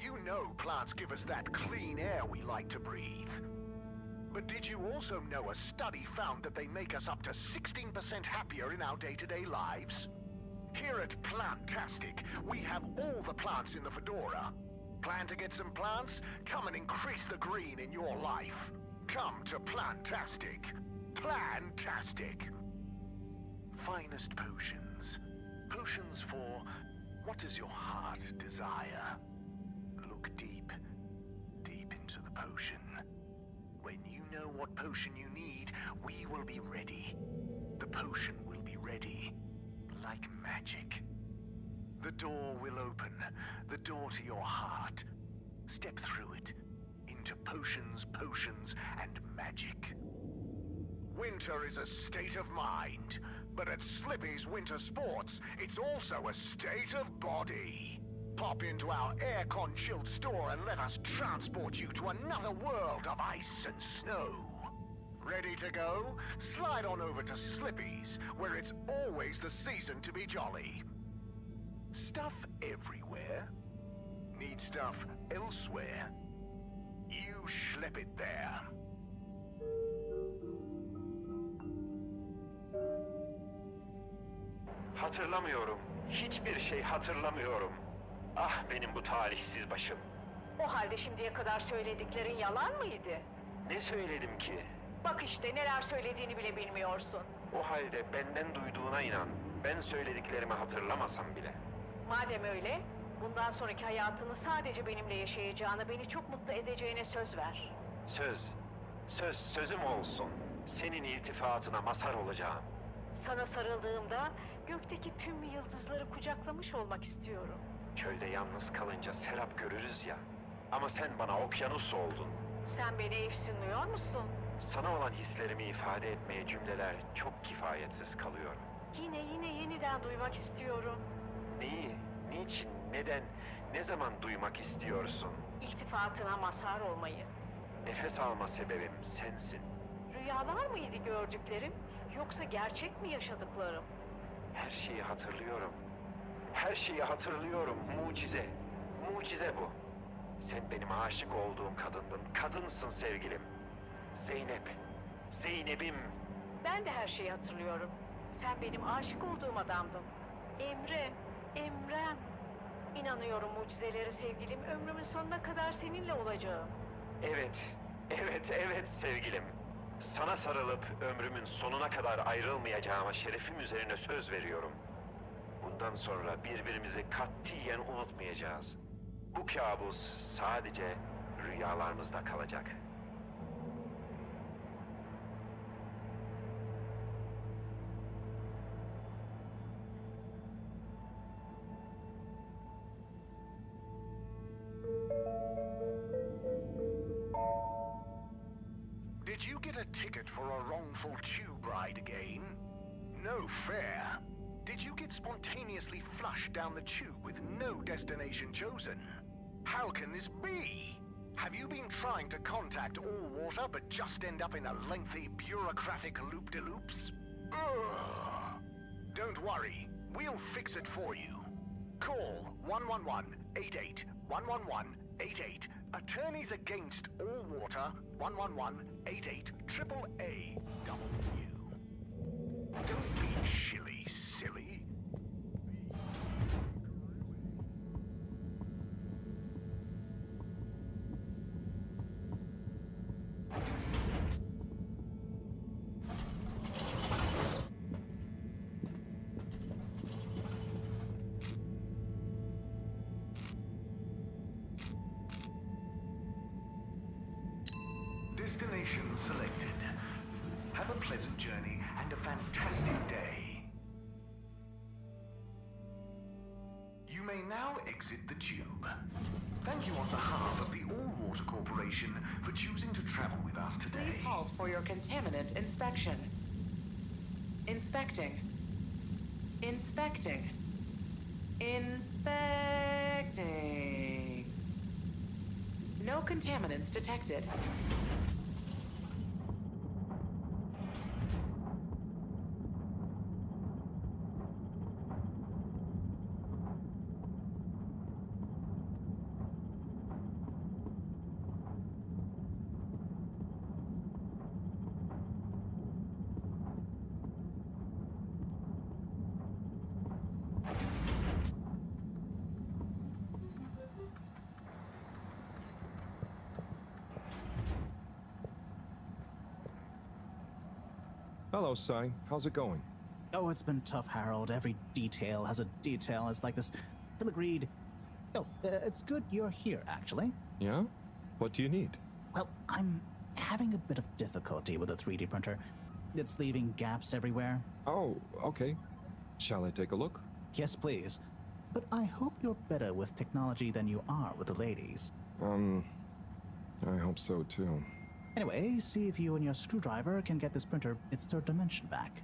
You know plants give us that clean air we like to breathe. But did you also know a study found that they make us up to 16% happier in our day-to-day lives? Here at Plantastic, we have all the plants in the Fedora. Plan to get some plants? Come and increase the green in your life. Come to Plantastic. Plantastic. Finest potions. Potions for what does your heart desire? Look deep, deep into the potion. When you know what potion you need, we will be ready. The potion will be ready. Like magic. The door will open. The door to your heart. Step through it. Into potions, potions, and magic. Winter is a state of mind. But at Slippy's Winter Sports, it's also a state of body. Pop into our aircon-chilled store and let us transport you to another world of ice and snow. Ready to go? Slide on over to Slippy's, where it's always the season to be jolly. Stuff everywhere? Need stuff elsewhere? You schlep it there. Hatırlamıyorum. Hiçbir şey hatırlamıyorum. Ah benim bu talihsiz başım. O halde şimdiye kadar söylediklerin yalan mıydı? Ne söyledim ki? Bak işte neler söylediğini bile bilmiyorsun. O halde benden duyduğuna inan. Ben söylediklerimi hatırlamasam bile. Madem öyle, bundan sonraki hayatını sadece benimle yaşayacağına, beni çok mutlu edeceğine söz ver. Söz. Sözüm olsun. Senin iltifatına mazhar olacağım. Sana sarıldığımda gökteki tüm yıldızları kucaklamış olmak istiyorum. Çölde yalnız kalınca serap görürüz ya. Ama sen bana okyanus oldun. Sen beni efsunluyor musun? Sana olan hislerimi ifade etmeye cümleler çok kifayetsiz kalıyor. Yine yeniden duymak istiyorum. Neyi, niçin, neden, ne zaman duymak istiyorsun? İltifatına mazhar olmayı. Nefes alma sebebim sensin. Rüyalar mıydı gördüklerim? Yoksa gerçek mi yaşadıklarım? Her şeyi hatırlıyorum. Her şeyi hatırlıyorum. Mucize. Mucize bu. Sen benim aşık olduğum kadındın. Kadınsın sevgilim. Zeynep. Zeynep'im. Ben de her şeyi hatırlıyorum. Sen benim aşık olduğum adamdın. Emre, Emrem. İnanıyorum mucizelere sevgilim. Ömrümün sonuna kadar seninle olacağım. Evet. Evet sevgilim. Sana sarılıp ömrümün sonuna kadar ayrılmayacağıma şerefim üzerine söz veriyorum. Bundan sonra birbirimizi katiyen unutmayacağız. Bu kabus sadece rüyalarımızda kalacak. Did you get a ticket for a wrongful tube ride again? No fair. Did you get spontaneously flushed down the tube with no destination chosen? How can this be? Have you been trying to contact All Water but just end up in a lengthy bureaucratic loop-de-loops? Ugh. Don't worry, we'll fix it for you. Call 111-88 111-88. Attorneys Against All Water 111-88 AAA W. Don't be chilly, silly. Destination selected. Have a pleasant journey and a fantastic day. You may now exit the tube. Thank you on behalf of the All Water Corporation for choosing to travel with us today. Please halt for your contaminant inspection. Inspecting. Inspecting. Inspecting. No contaminants detected. Hello, Sai. How's it going? Oh, it's been tough, Harold. Every detail has a detail. It's like this filigreed. Oh, it's good you're here, actually. Yeah? What do you need? Well, I'm having a bit of difficulty with the 3D printer. It's leaving gaps everywhere. Oh, okay. Shall I take a look? Yes, please. But I hope you're better with technology than you are with the ladies. I hope so too. Anyway, see if you and your screwdriver can get this printer its third dimension back.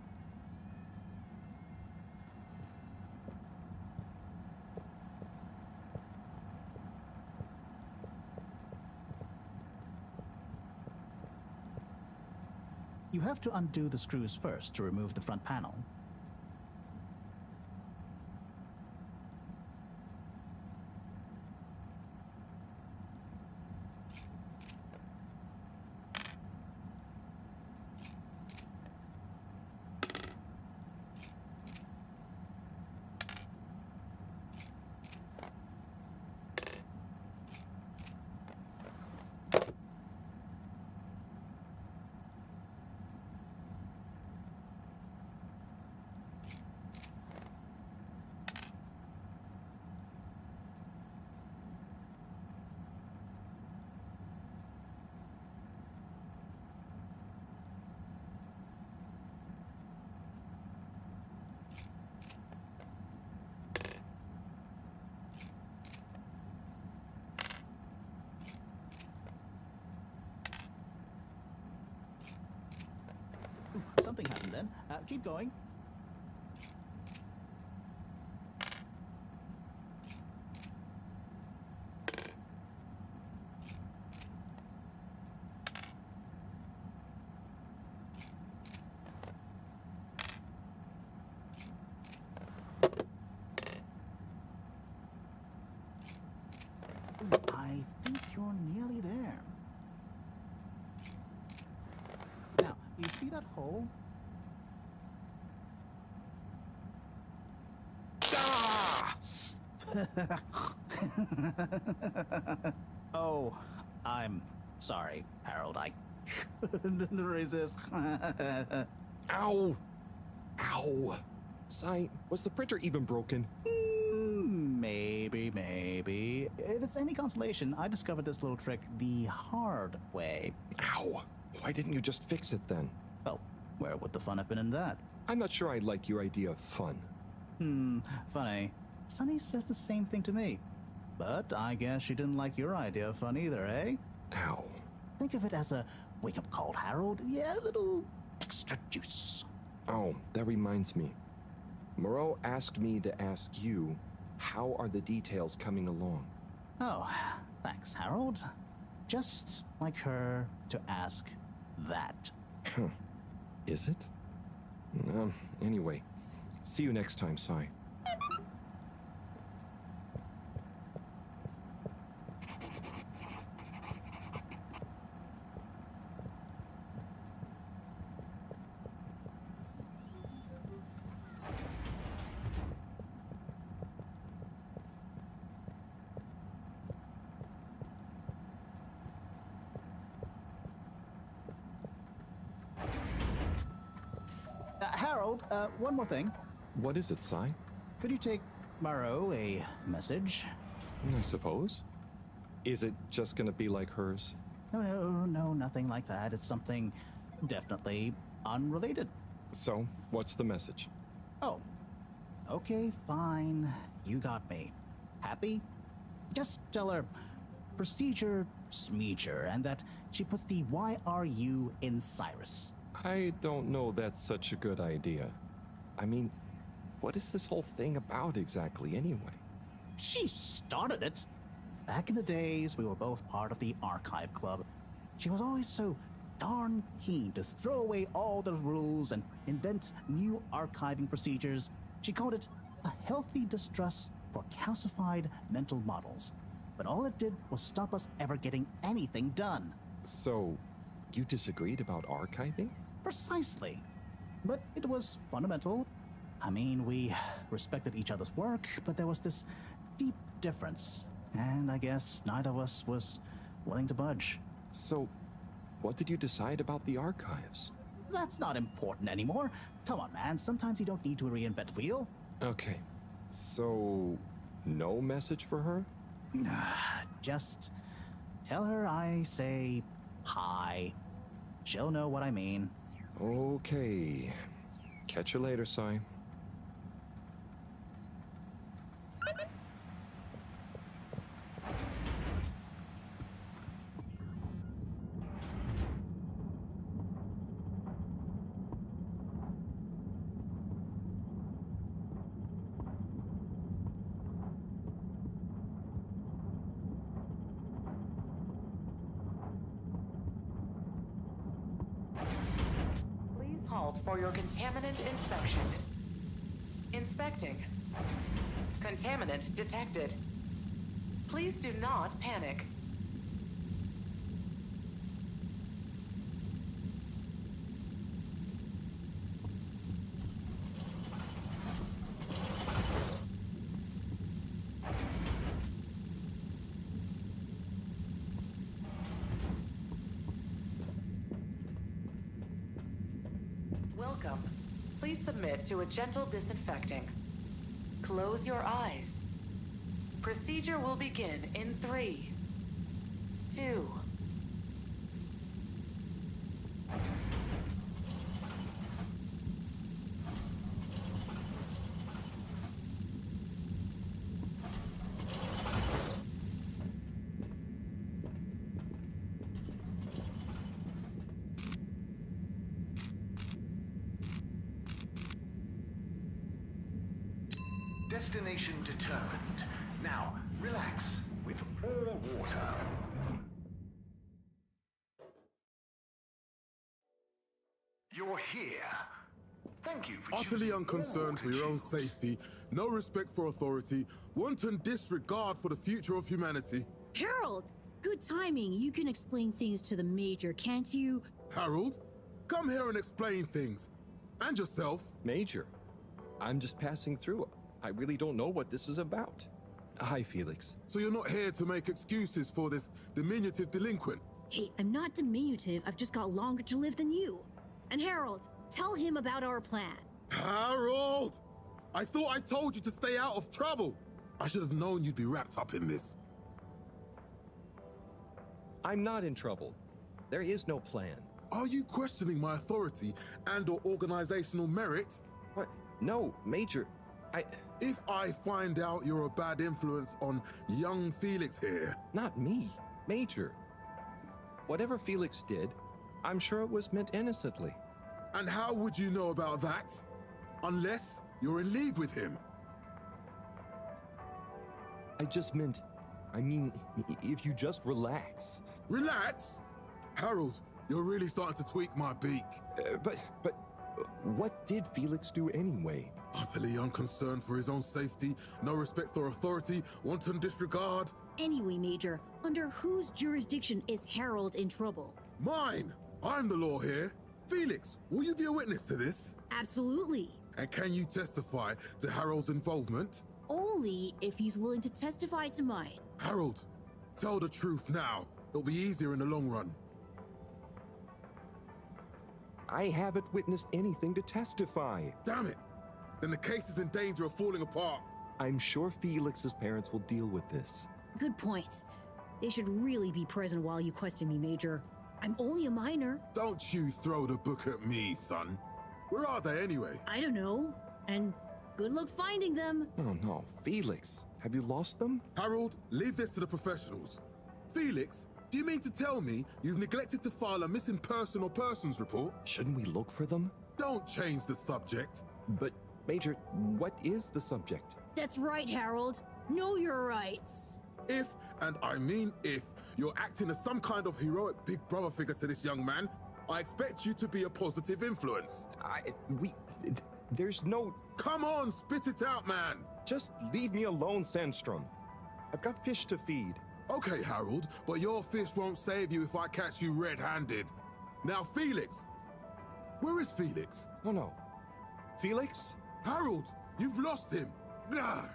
You have to undo the screws first to remove the front panel. Keep going. I think you're nearly there. Now, you see that hole? Oh, I'm sorry, Harold. I couldn't resist. Ow! Ow! Sai, was the printer even broken? Maybe. If it's any consolation, I discovered this little trick the hard way. Ow! Why didn't you just fix it then? Well, where would the fun have been in that? I'm not sure I like your idea of fun. Funny. Sunny says the same thing to me. But I guess she didn't like your idea of fun either, eh? Ow. Think of it as a wake-up call, Harold. Yeah, a little extra juice. Oh, that reminds me. Moreau asked me to ask you, how are the details coming along? Oh, thanks, Harold. Just like her to ask that. Huh. Is it? Anyway, see you next time, Sai. Harold, one more thing. What is it, Sai? Could you take Moreau a message? I suppose. Is it just gonna be like hers? No, nothing like that. It's something definitely unrelated. So, what's the message? Oh, okay, fine. You got me. Happy? Just tell her procedure smeeger and that she puts the YRU in Cyrus. I don't know that's such a good idea. I mean, what is this whole thing about exactly anyway? She started it. Back in the days, we were both part of the archive club. She was always so darn keen to throw away all the rules and invent new archiving procedures. She called it a healthy distrust for calcified mental models. But all it did was stop us ever getting anything done. So, you disagreed about archiving? Precisely. But it was fundamental. I mean, we respected each other's work, but there was this deep difference. And I guess neither of us was willing to budge. So, what did you decide about the archives? That's not important anymore. Come on, man. Sometimes you don't need to reinvent the wheel. Okay. So, no message for her? Just tell her I say hi. She'll know what I mean. Okay. Catch you later, Sai. For your contaminant inspection. Inspecting. Contaminant detected. Please do not panic. Welcome. Please submit to a gentle disinfecting. Close your eyes. Procedure will begin in 3, 2. Destination determined. Now, relax with all water. You're here. Thank you for Utterly choosing unconcerned for your own safety, no respect for authority, wanton disregard for the future of humanity. Harold! Good timing. You can explain things to the Major, can't you? Harold, come here and explain things. And yourself. Major, I'm just passing through. I really don't know what this is about. Hi, Felix. So you're not here to make excuses for this diminutive delinquent? Hey, I'm not diminutive. I've just got longer to live than you. And Harold, tell him about our plan. Harold! I thought I told you to stay out of trouble. I should have known you'd be wrapped up in this. I'm not in trouble. There is no plan. Are you questioning my authority and/or organizational merit? What? No, Major. If I find out you're a bad influence on young Felix here... Not me, Major. Whatever Felix did, I'm sure it was meant innocently. And how would you know about that? Unless you're in league with him. I mean, if you just relax. Relax? Harold, you're really starting to tweak my beak. But what did Felix do anyway? Utterly unconcerned for his own safety, no respect for authority, wanton disregard. Anyway, Major, under whose jurisdiction is Harold in trouble? Mine! I'm the law here. Felix, will you be a witness to this? Absolutely. And can you testify to Harold's involvement? Only if he's willing to testify to mine. Harold, tell the truth now. It'll be easier in the long run. I haven't witnessed anything to testify. Damn it! Then the case is in danger of falling apart. I'm sure Felix's parents will deal with this. Good point. They should really be present while you question me, Major. I'm only a minor. Don't you throw the book at me, son. Where are they anyway? I don't know. And good luck finding them. Oh no, Felix, have you lost them? Harold, leave this to the professionals. Felix, do you mean to tell me you've neglected to file a missing person or persons report? Shouldn't we look for them? Don't change the subject. But, Major, what is the subject? That's right, Harold. Know your rights. If, and I mean if, you're acting as some kind of heroic big brother figure to this young man, I expect you to be a positive influence. There's no... Come on, spit it out, man! Just leave me alone, Sandstrom. I've got fish to feed. Okay, Harold, but your fish won't save you if I catch you red-handed. Now, Felix! Where is Felix? Oh no. Felix? Harold, you've lost him! Ugh.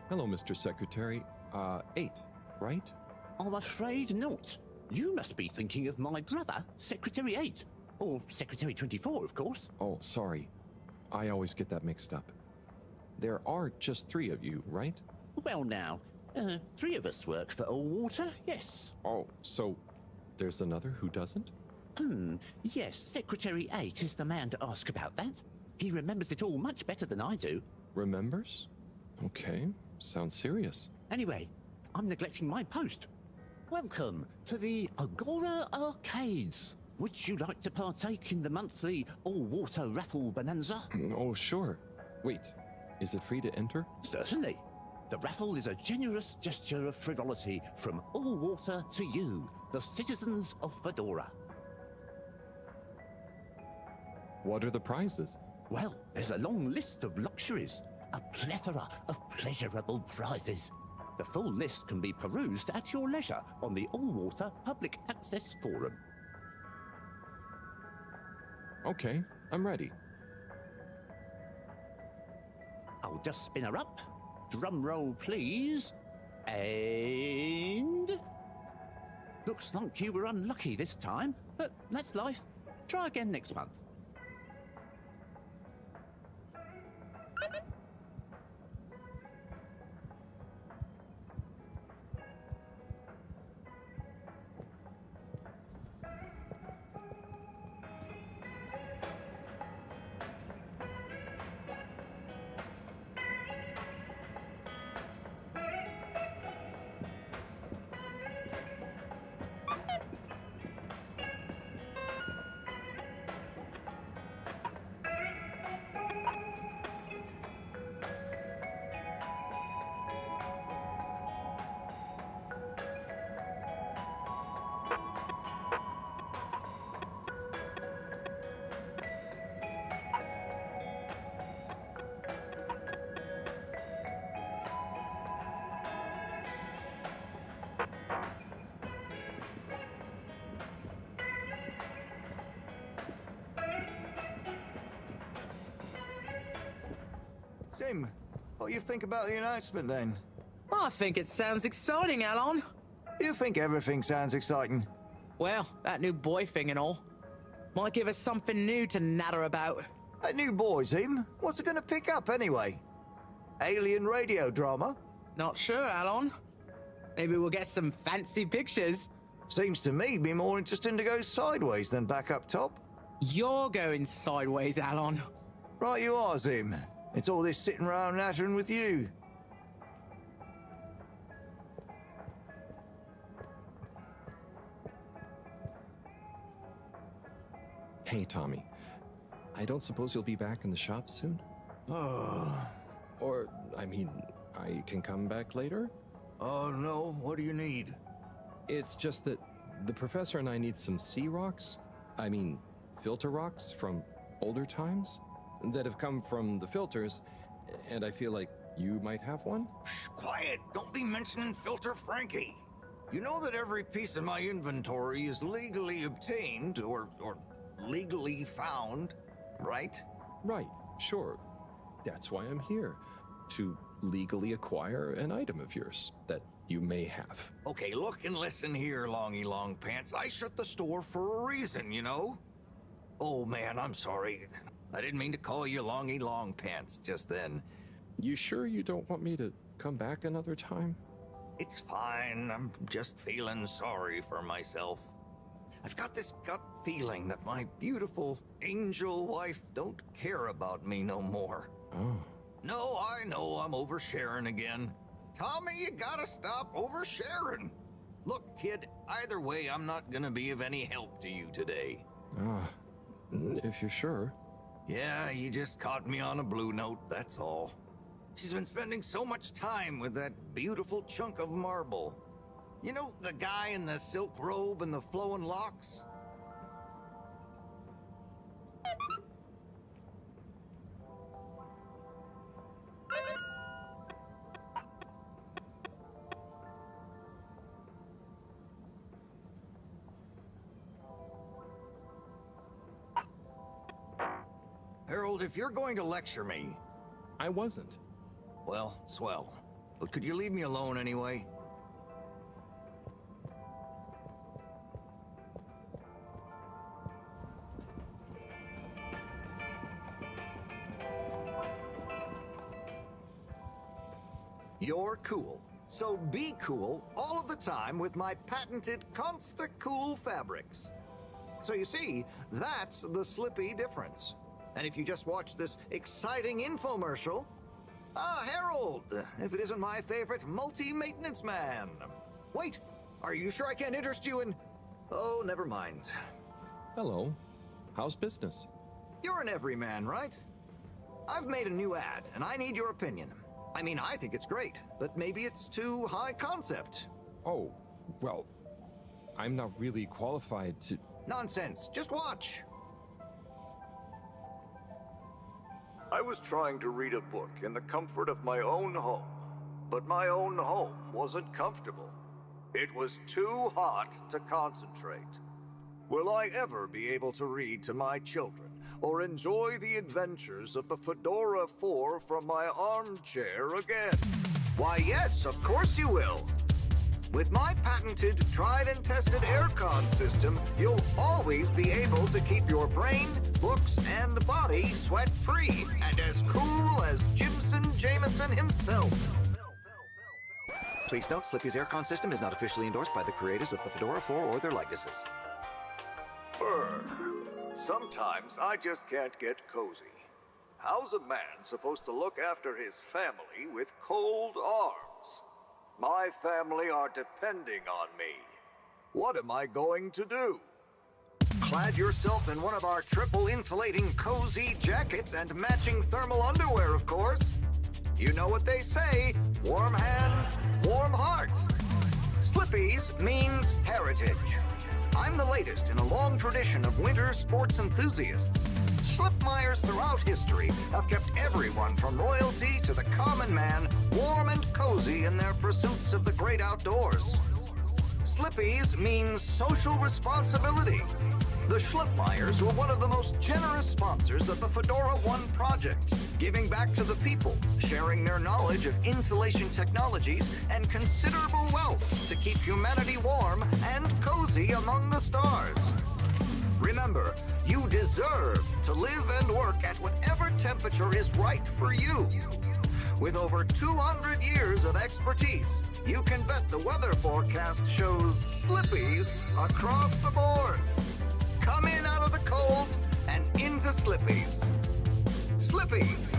Hello, Mr. Secretary. 8, right? I'm afraid not. You must be thinking of my brother, Secretary 8. Or Secretary 24, of course. Oh, sorry. I always get that mixed up. There are just 3 of you, right? Well now, 3 of us work for Allwater, yes. Oh, so there's another who doesn't? Yes, Secretary 8 is the man to ask about that. He remembers it all much better than I do. Remembers? Okay, sounds serious. Anyway, I'm neglecting my post. Welcome to the Agora Arcades. Would you like to partake in the monthly all-water raffle bonanza? Oh, sure. Wait, is it free to enter? Certainly. The raffle is a generous gesture of frivolity from Allwater to you, the citizens of Fedora. What are the prizes? Well, there's a long list of luxuries, a plethora of pleasurable prizes. The full list can be perused at your leisure on the Allwater Public Access Forum. Okay, I'm ready. I'll just spin her up. Drum roll, please. And... Looks like you were unlucky this time, but that's life. Try again next month. Sim, what do you think about the announcement then? I think it sounds exciting, Alon. You think everything sounds exciting? Well, that new boy thing and all. Might give us something new to natter about. A new boy, Sim? What's it gonna pick up anyway? Alien radio drama? Not sure, Alon. Maybe we'll get some fancy pictures. Seems to me be more interesting to go sideways than back up top. You're going sideways, Alon. Right you are, Sim. It's all this sitting around nattering with you. Hey, Tommy. I don't suppose you'll be back in the shop soon? Or, I mean, I can come back later? Oh, no. What do you need? It's just that the professor and I need some sea rocks. I mean, filter rocks from older times that have come from the filters, and I feel like you might have one? Shh, quiet. Don't be mentioning Filter Frankie. You know that every piece in my inventory is legally obtained or legally found, right? Right, sure. That's why I'm here. To legally acquire an item of yours that you may have. Okay, look and listen here, Longy Long Pants. I shut the store for a reason, you know? Oh man, I'm sorry. I didn't mean to call you Longy Long Pants just then. You sure you don't want me to come back another time? It's fine. I'm just feeling sorry for myself. I've got this gut feeling that my beautiful angel wife don't care about me no more. Oh. No, I know I'm oversharing again. Tommy, you gotta stop oversharing. Look, kid, either way, I'm not gonna be of any help to you today. If you're sure. Yeah, you just caught me on a blue note, that's all. She's been spending so much time with that beautiful chunk of marble. You know, the guy in the silk robe and the flowing locks? Harold, if you're going to lecture me... I wasn't. Well, swell. But could you leave me alone anyway? You're cool. So be cool all of the time with my patented Consta-Cool fabrics. So you see, that's the Slippy difference. And if you just watch this exciting infomercial... Ah, Harold, if it isn't my favorite multi-maintenance man. Wait, are you sure I can't interest you in... Oh, never mind. Hello. How's business? You're an everyman, right? I've made a new ad, and I need your opinion. I mean, I think it's great, but maybe it's too high concept. Oh, well, I'm not really qualified to... Nonsense, just watch. I was trying to read a book in the comfort of my own home, but my own home wasn't comfortable. It was too hot to concentrate. Will I ever be able to read to my children or enjoy the adventures of the Fedora 4 from my armchair again? Why, yes, of course you will. With my patented, tried and tested aircon system, you'll always be able to keep your brain, books, and body sweat-free and as cool as Jimson Jameson himself. Please note, Slippy's aircon system is not officially endorsed by the creators of the Fedora 4 or their likenesses. Sometimes I just can't get cozy. How's a man supposed to look after his family with cold arms? My family are depending on me. What am I going to do? Clad yourself in one of our triple insulating cozy jackets and matching thermal underwear, of course. You know what they say, warm hands, warm heart. Slippy's means heritage. I'm the latest in a long tradition of winter sports enthusiasts. Slipmeyers throughout history have kept everyone from royalty to the common man warm and cozy in their pursuits of the great outdoors. Slippy's means social responsibility. The Schlippmeyers were one of the most generous sponsors of the Fedora 1 project, giving back to the people, sharing their knowledge of insulation technologies and considerable wealth to keep humanity warm and cozy among the stars. Remember, you deserve to live and work at whatever temperature is right for you. With over 200 years of expertise, you can bet the weather forecast shows slippies across the board. Come in out of the cold and into slippies. Slippies.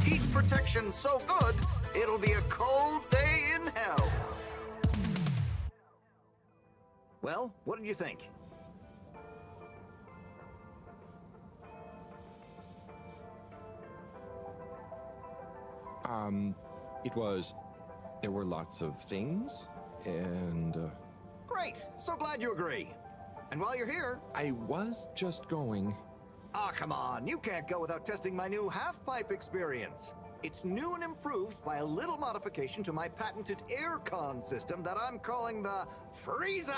Heat protection so good, it'll be a cold day in hell. Well, what did you think? There were lots of things, and, Great! So glad you agree. And while you're here... I was just going... Ah, come on. You can't go without testing my new half-pipe experience. It's new and improved by a little modification to my patented aircon system that I'm calling the Freezer!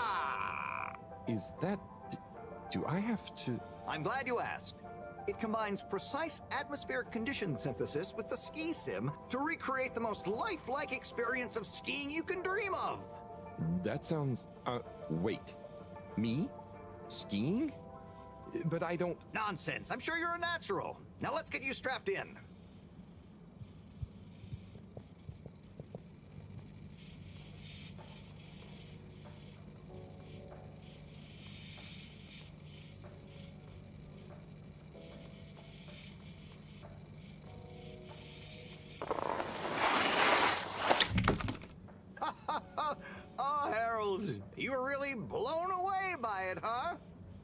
Is that... do I have to... I'm glad you asked. It combines precise atmospheric condition synthesis with the ski sim to recreate the most lifelike experience of skiing you can dream of. That sounds... wait. Me? Skiing? But I don't... Nonsense. I'm sure you're a natural. Now let's get you strapped in. Oh, Harold, you were really blown away by it, huh?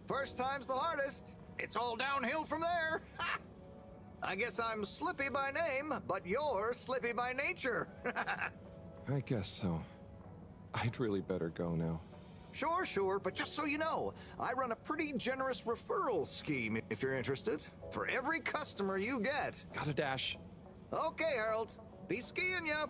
First time's the hardest. It's all downhill from there. I guess I'm Slippy by name, but you're Slippy by nature. I guess so. I'd really better go now. Sure, but just so you know, I run a pretty generous referral scheme if you're interested. For every customer you get. Gotta dash. Okay, Harold. Be skiing ya.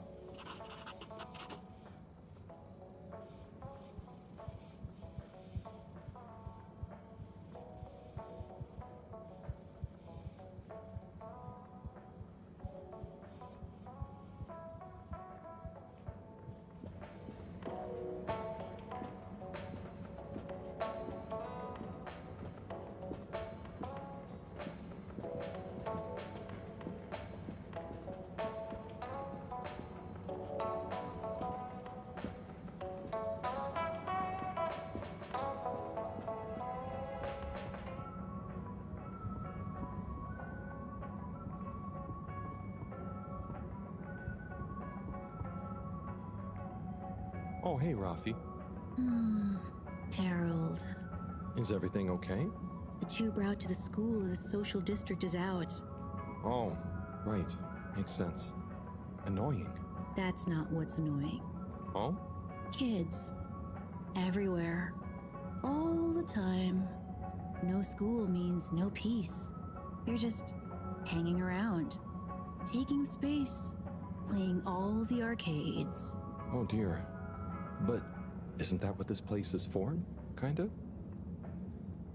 Oh, hey, Rafi. Harold. Is everything okay? The tube route to the school of the social district is out. Oh, right. Makes sense. Annoying. That's not what's annoying. Oh? Kids. Everywhere. All the time. No school means no peace. They're just hanging around. Taking space. Playing all the arcades. Oh, dear. But isn't that what this place is for? Kinda?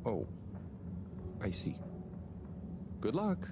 Oh. I see. Good luck.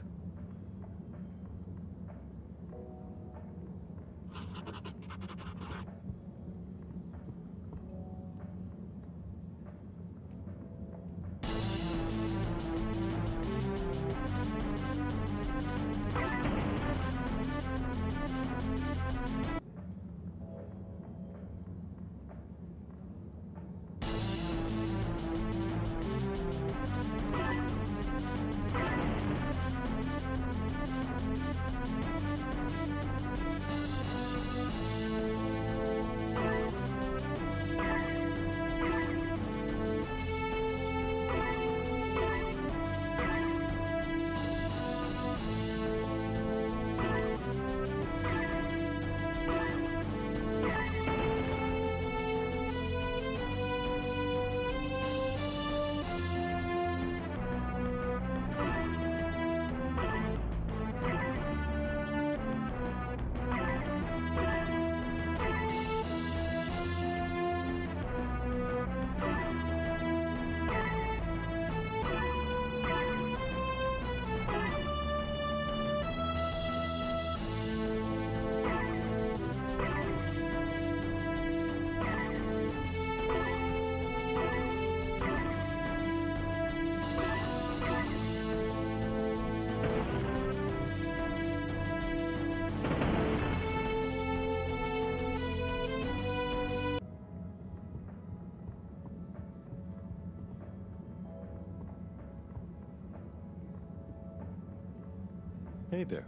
Hey there.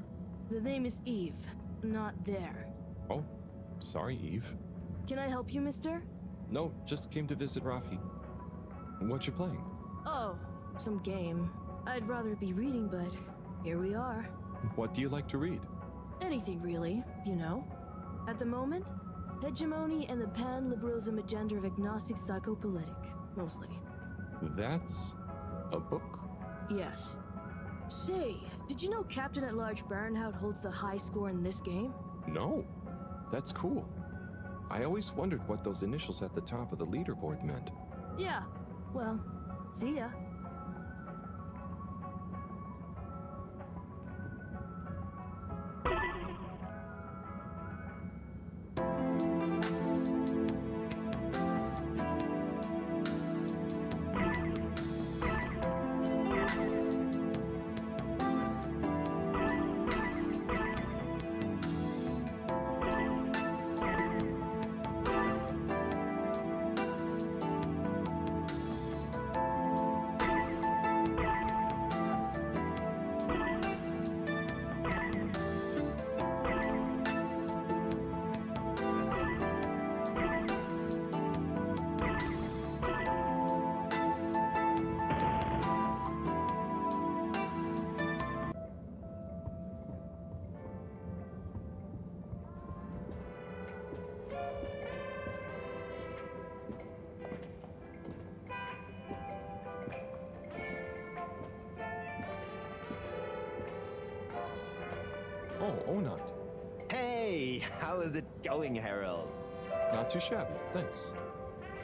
The name is Eve, not there. Oh, sorry, Eve. Can I help you, mister? No, just came to visit Rafi. What you playing? Oh, some game. I'd rather be reading, but here we are. What do you like to read? Anything really, you know. At the moment, hegemony and the pan-liberalism agenda of agnostic psychopolitic, mostly. That's a book? Yes. Say, did you know Captain at Large Baronhout holds the high score in this game? No. That's cool. I always wondered what those initials at the top of the leaderboard meant. Yeah. Well, see ya. Oh, Onat. Hey, how is it going, Harold? Not too shabby, thanks.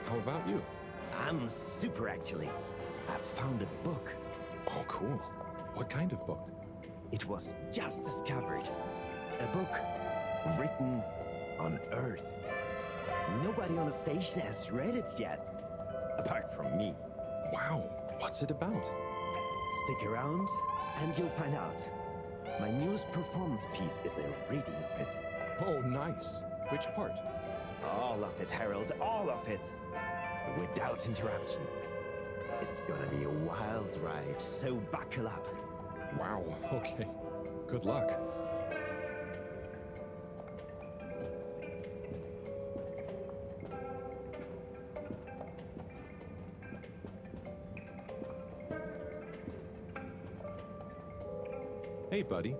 How about you? I'm super, actually. I found a book. Oh, cool. What kind of book? It was just discovered. A book written on Earth. Nobody on the station has read it yet, apart from me. Wow, what's it about? Stick around, and you'll find out. My newest performance piece is a reading of it. Oh, nice. Which part? All of it, Harold, all of it. Without interruption. It's gonna be a wild ride, so buckle up. Wow, okay. Good luck. Hey, buddy.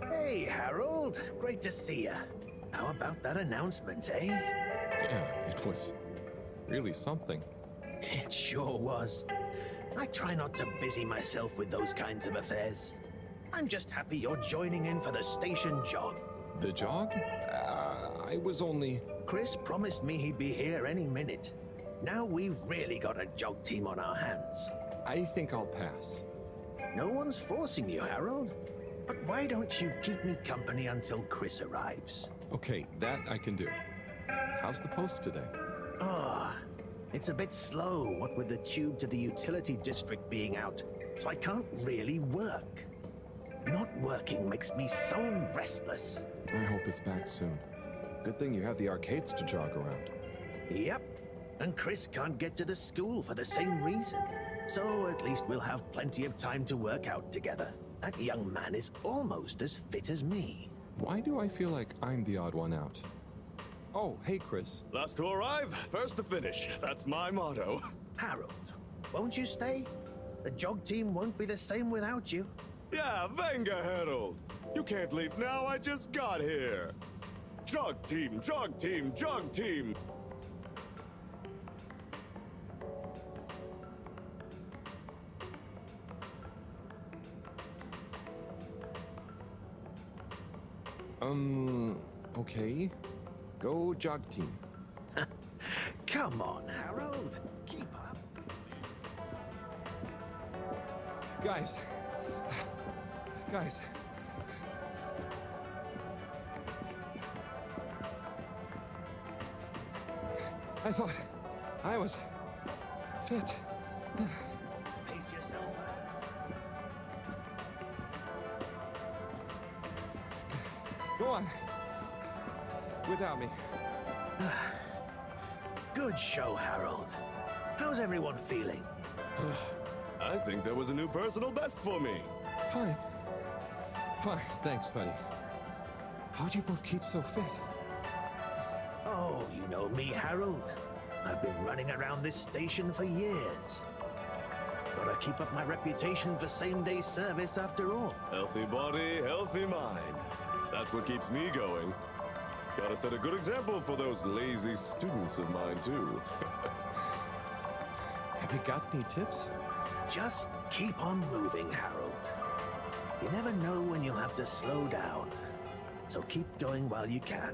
Hey, Harold. Great to see ya. How about that announcement, eh? Yeah, it was really something. It sure was. I try not to busy myself with those kinds of affairs. I'm just happy you're joining in for the station jog. The jog? I was only... Chris promised me he'd be here any minute. Now we've really got a jog team on our hands. I think I'll pass. No one's forcing you, Harold. But why don't you keep me company until Chris arrives? Okay, that I can do. How's the post today? Ah, it's a bit slow, what with the tube to the utility district being out, so I can't really work. Not working makes me so restless. I hope it's back soon. Good thing you have the arcades to jog around. Yep, and Chris can't get to the school for the same reason. So at least we'll have plenty of time to work out together. That young man is almost as fit as me. Why do I feel like I'm the odd one out? Oh, hey, Chris. Last to arrive, first to finish. That's my motto. Harold, won't you stay? The jog team won't be the same without you. Yeah, venga, Harold. You can't leave now, I just got here. Jog team, jog team, jog team. Okay. Go jog team. Come on, Harold. Keep up. Guys. Guys. I thought I was fit. Pace yourself, lads. Go on. Without me. Good show, Harold. How's everyone feeling? I think there was a new personal best for me. Fine. Fine, thanks, buddy. How'd you both keep so fit? Oh, you know me, Harold. I've been running around this station for years. Gotta keep up my reputation for same-day service after all. Healthy body, healthy mind. That's what keeps me going. Gotta set a good example for those lazy students of mine, too. Have you got any tips? Just keep on moving, Harold. You never know when you'll have to slow down. So keep going while you can.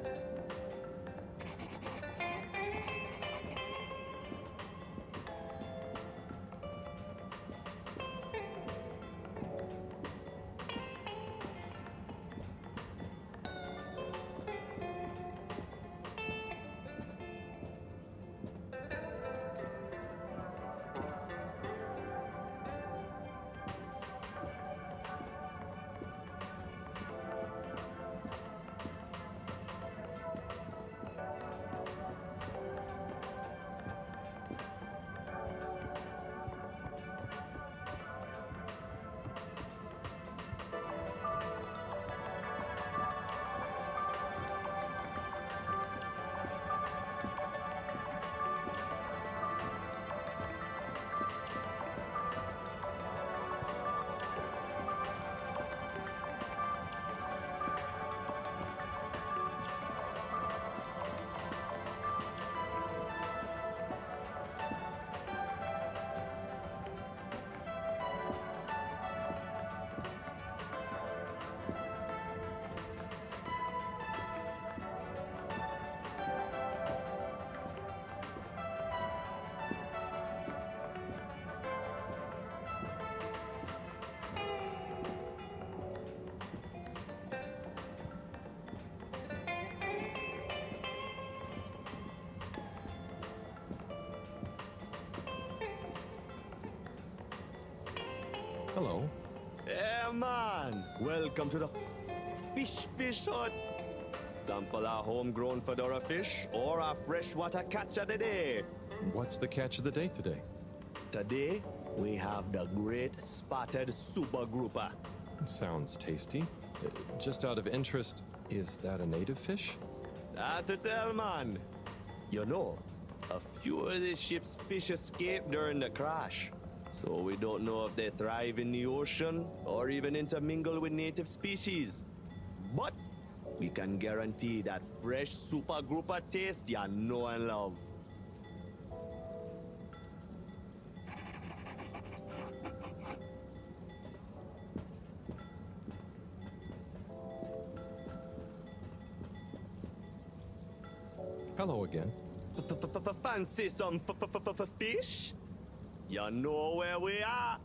Hello. Yeah, man. Welcome to the fish hut. Sample our homegrown fedora fish or our freshwater catch of the day. What's the catch of the day today? Today, we have the great spotted super grouper. Sounds tasty. Just out of interest, is that a native fish? Hard to tell, man. You know, a few of the ship's fish escaped during the crash. So we don't know if they thrive in the ocean or even intermingle with native species. But we can guarantee that fresh super grouper taste you know and love. Hello again. Fancy some fish? You know where we are.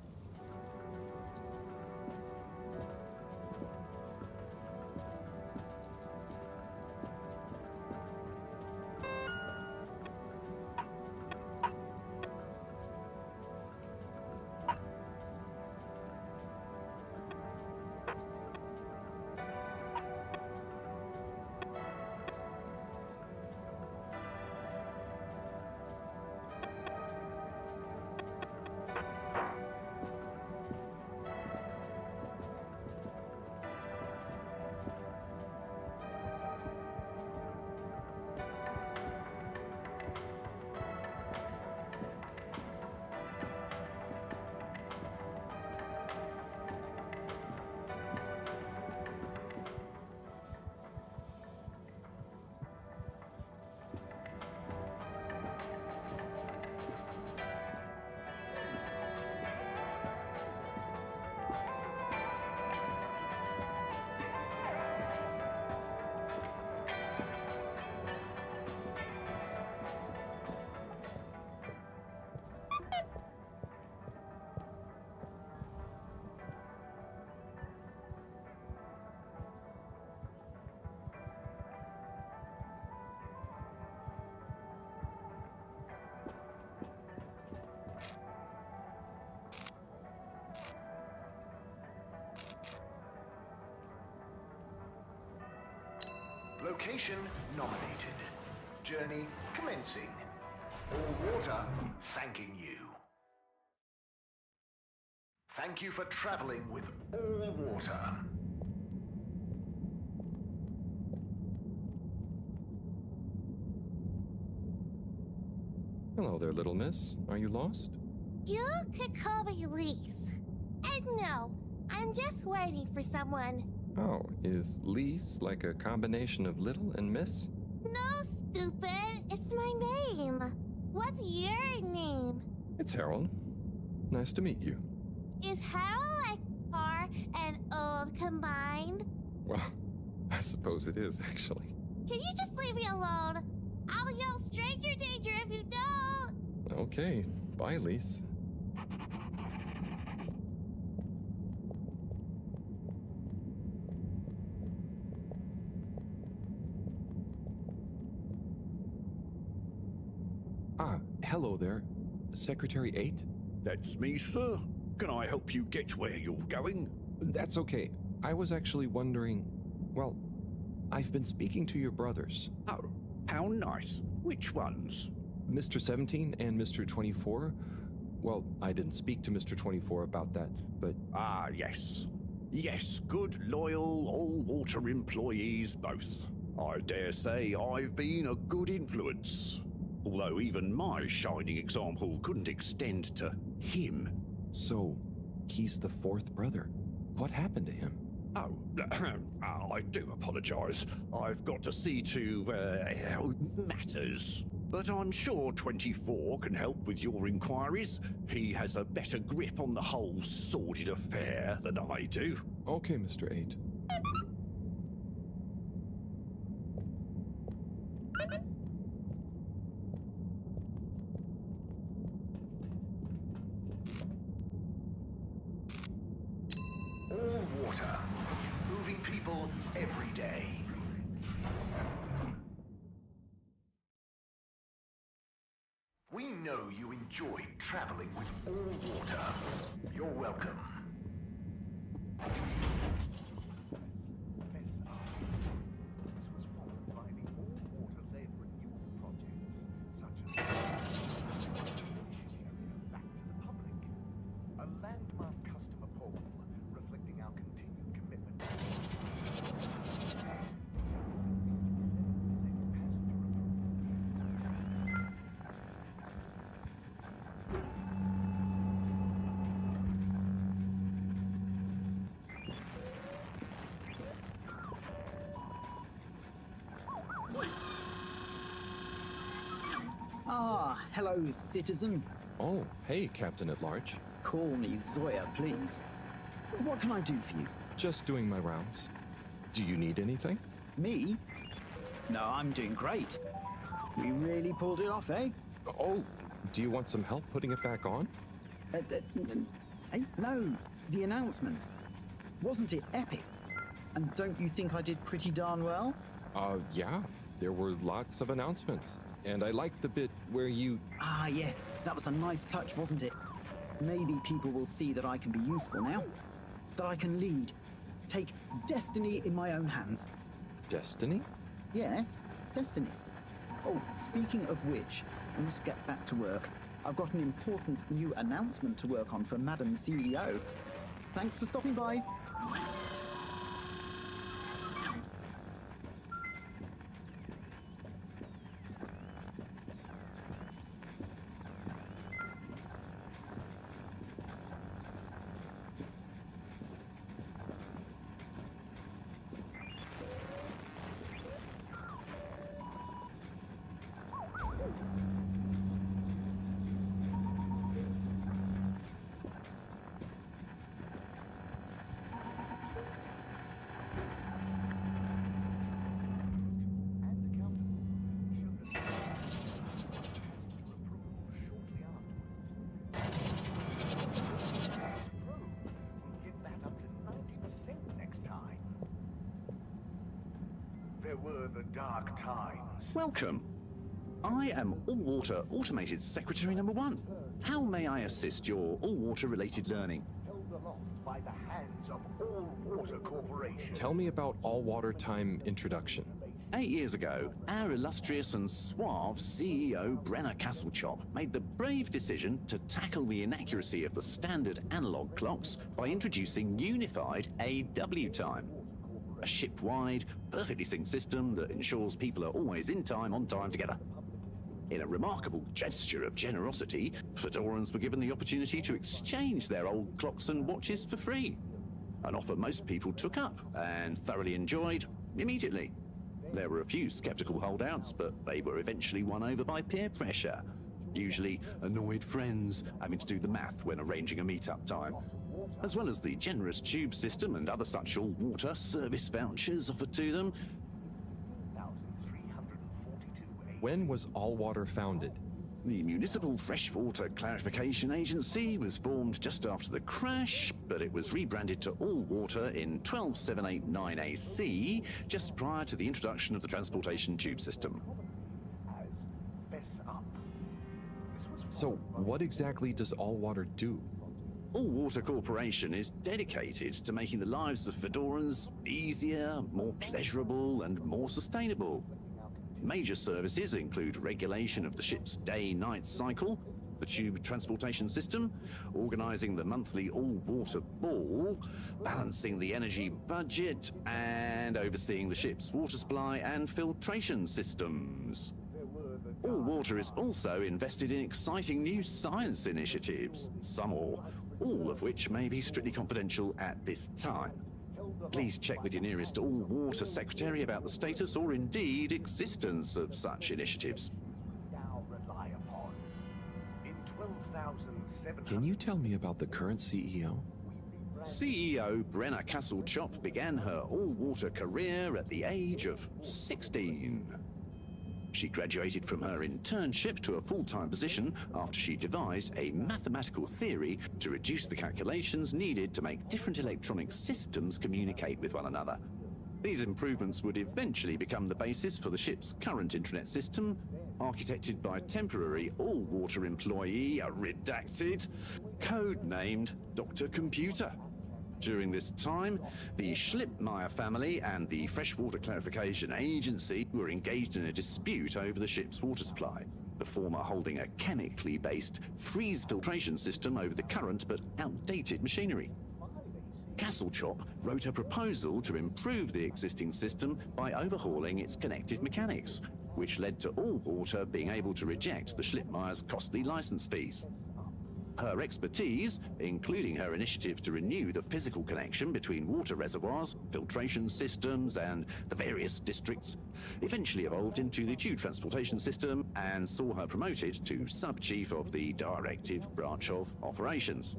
Location nominated. Journey commencing. All water thanking you. Thank you for traveling with all water. Hello there, little miss. Are you lost? You could call me Lise. And no, I'm just waiting for someone. Oh, is Lise like a combination of little and miss? No, stupid. It's my name. What's your name? It's Harold. Nice to meet you. Is Harold like car and old combined? Well, I suppose it is, actually. Can you just leave me alone? I'll yell stranger danger if you don't! Okay, bye, Lise. Ah, hello there. Secretary 8? That's me, sir. Can I help you get where you're going? That's okay. I was actually wondering... Well, I've been speaking to your brothers. Oh, how nice. Which ones? Mr. 17 and Mr. 24. Well, I didn't speak to Mr. 24 about that, but... Ah, yes. Yes, good, loyal, all-water employees both. I dare say I've been a good influence. Although even my shining example couldn't extend to him. So, he's the fourth brother. What happened to him? Oh, I do apologize. I've got to see to, matters. But I'm sure 24 can help with your inquiries. He has a better grip on the whole sordid affair than I do. Okay, Mr. 8. All water. Moving people every day. We know you enjoyed traveling with all water. You're welcome. A landmark customer poll reflecting our continued commitment. Ah, hello, citizen. Oh, hey, Captain at Large. Call me Zoya, please. What can I do for you? Just doing my rounds. Do you need anything? Me? No, I'm doing great. We really pulled it off, eh? Oh, do you want some help putting it back on? No, the announcement. Wasn't it epic? And don't you think I did pretty darn well? Yeah. There were lots of announcements. And I liked the bit where you... Ah, yes. That was a nice touch, wasn't it? Maybe people will see that I can be useful now. That I can lead. Take destiny in my own hands. Destiny? Yes, destiny. Oh, speaking of which, I must get back to work. I've got an important new announcement to work on for Madam CEO. Thanks for stopping by. There were the dark times. Welcome. I am All-Water Automated Secretary number 1. How may I assist your all-water related learning? Held aloft by the hands of All Water Corporation. Tell me about all-water time introduction. 8 years ago, our illustrious and suave CEO, Brenner Castlechop, made the brave decision to tackle the inaccuracy of the standard analog clocks by introducing unified AW time. A ship-wide, perfectly synced system that ensures people are always in time, on time together. In a remarkable gesture of generosity, Fedorans were given the opportunity to exchange their old clocks and watches for free. An offer most people took up and thoroughly enjoyed immediately. There were a few skeptical holdouts, but they were eventually won over by peer pressure. Usually annoyed friends having to do the math when arranging a meet-up time, as well as the generous tube system and other such all-water service vouchers offered to them. When was All Water founded? The Municipal Freshwater Clarification Agency was formed just after the crash, but it was rebranded to All Water in 12789 AC, just prior to the introduction of the transportation tube system. So, what exactly does All Water do? All Water Corporation is dedicated to making the lives of Fedorans easier, more pleasurable, and more sustainable. Major services include regulation of the ship's day-night cycle, the tube transportation system, organising the monthly all-water ball, balancing the energy budget, and overseeing the ship's water supply and filtration systems. All Water is also invested in exciting new science initiatives, some or all of which may be strictly confidential at this time. Please check with your nearest All Water Secretary about the status or indeed existence of such initiatives. Can you tell me about the current CEO? CEO Brenna Castlechop began her all-water career at the age of 16. She graduated from her internship to a full-time position after she devised a mathematical theory to reduce the calculations needed to make different electronic systems communicate with one another. These improvements would eventually become the basis for the ship's current intranet system, architected by temporary all-water employee, redacted, codenamed Dr. Computer. During this time, the Schlippmeyer family and the Freshwater Clarification Agency were engaged in a dispute over the ship's water supply, the former holding a chemically based freeze filtration system over the current but outdated machinery. Castlechop wrote a proposal to improve the existing system by overhauling its connected mechanics, which led to All Water being able to reject the Schlippmeyer's costly license fees. Her expertise, including her initiative to renew the physical connection between water reservoirs, filtration systems, and the various districts, eventually evolved into the tube transportation system and saw her promoted to sub-chief of the directive branch of operations.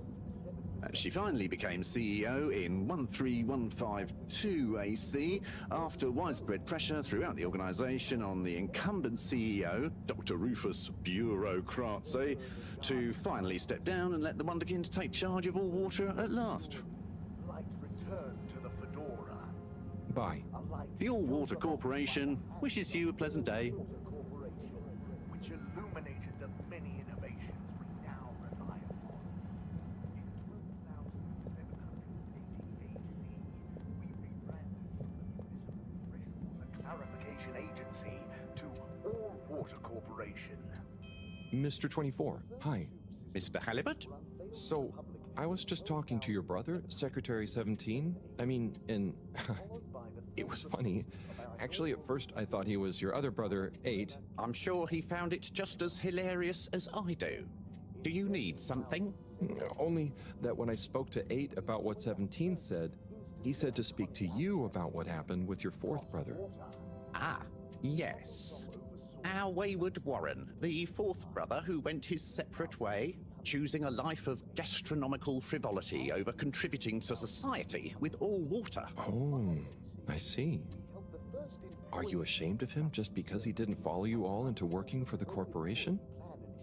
She finally became CEO in 13152 AC after widespread pressure throughout the organization on the incumbent CEO, Dr. Rufus Bureaucratse, to finally step down and let the Wonderkind take charge of All Water at last. Return to the Fedora. Bye. The All Water Corporation wishes you a pleasant day. Which illuminated the many innovations we now rely upon. Clarification Agency to All Water Corporation. Mr. 24, hi. Mr. Halibut? So, I was just talking to your brother, Secretary 17. I mean, and it was funny. Actually, at first I thought he was your other brother, 8. I'm sure he found it just as hilarious as I do. Do you need something? Only that when I spoke to 8 about what 17 said, he said to speak to you about what happened with your 4th brother. Ah, yes. Our wayward Warren, the 4th brother who went his separate way, choosing a life of gastronomical frivolity over contributing to society with All Water. Oh, I see. Are you ashamed of him just because he didn't follow you all into working for the corporation?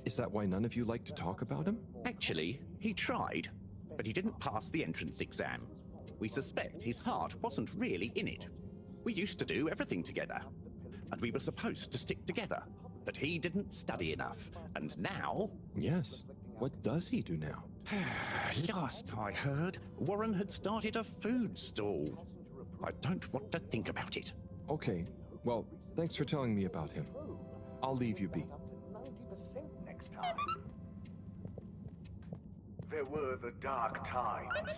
Is that why none of you like to talk about him? Actually, he tried, but he didn't pass the entrance exam. We suspect his heart wasn't really in it. We used to do everything together, and we were supposed to stick together, but he didn't study enough, and now... Yes. What does he do now? Last I heard, Warren had started a food stall. I don't want to think about it. Okay, well, thanks for telling me about him. I'll leave you be. Next time. There were the dark times.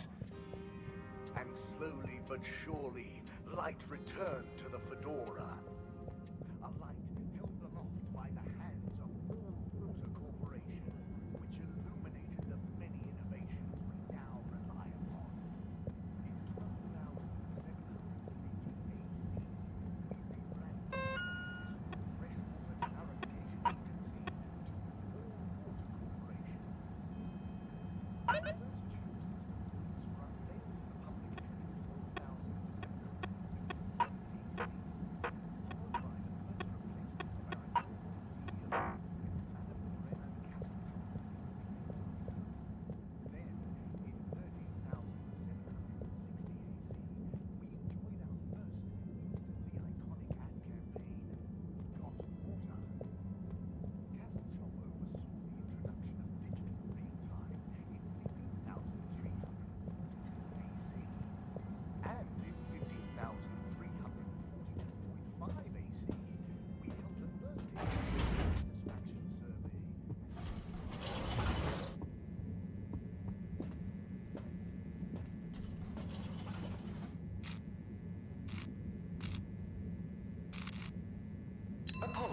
And slowly but surely, light returned to the Fedora. A light held aloft by the hands of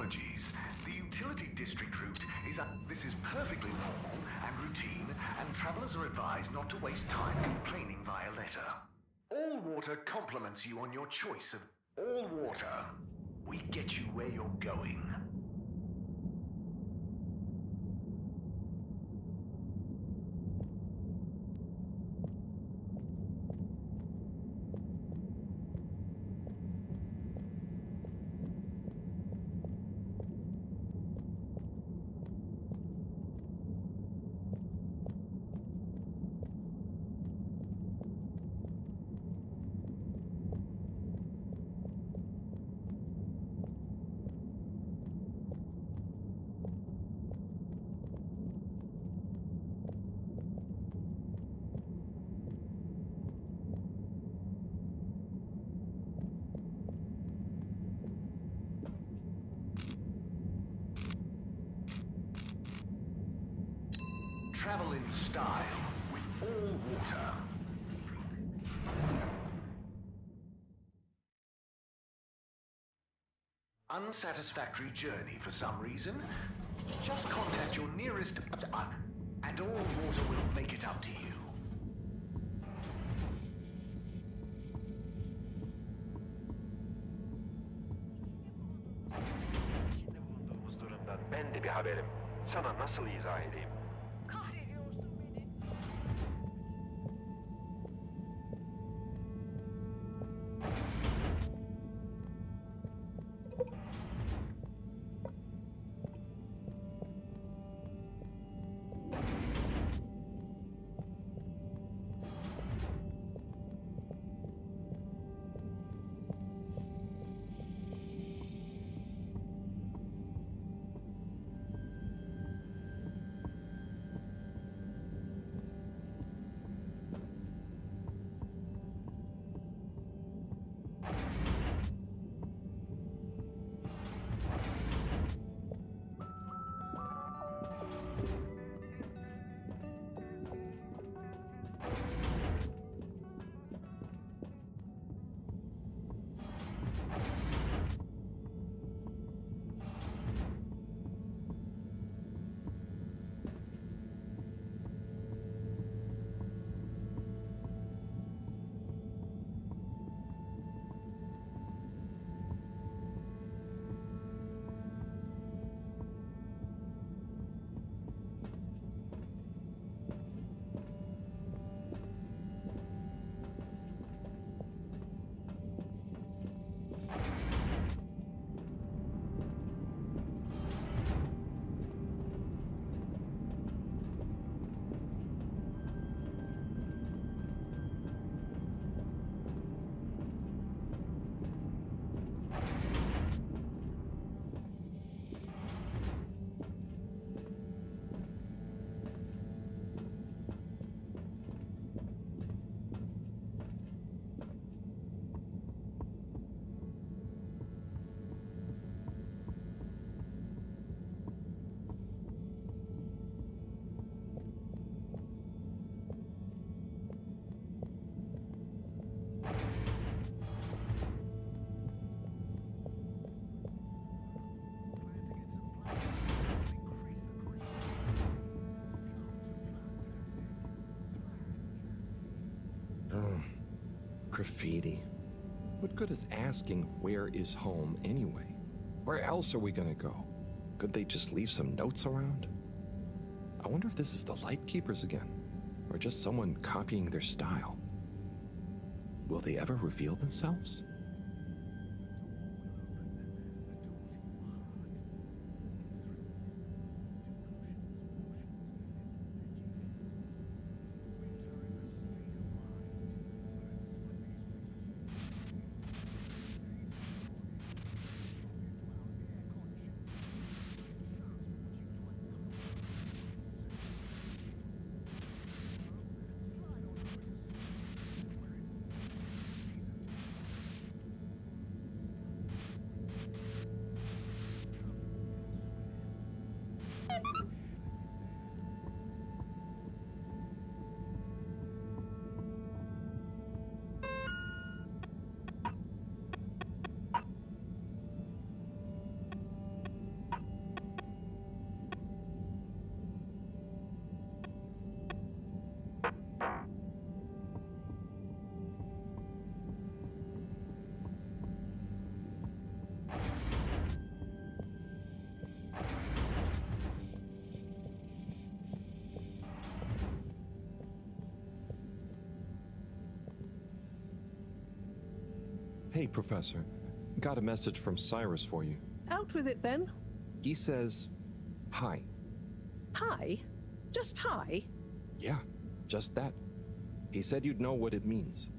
apologies. The utility district route is this is perfectly normal and routine, and travelers are advised not to waste time complaining via letter. All Water compliments you on your choice of All Water. We get you where you're going. Travel in style with All Water. Unsatisfactory journey for some reason? Just contact your nearest... and All Water will make it up to you. İçinde bulunduğumuz durumdan ben de bir haberim. Sana nasıl izah edeyim? Graffiti. What good is asking where is home anyway? Where else are we gonna go? Could they just leave some notes around? I wonder if this is the Lightkeepers again, or just someone copying their style. Will they ever reveal themselves? Hey, Professor. Got a message from Cyrus for you. Out with it then. He says, hi. Hi? Just hi? Yeah, just that. He said you'd know what it means.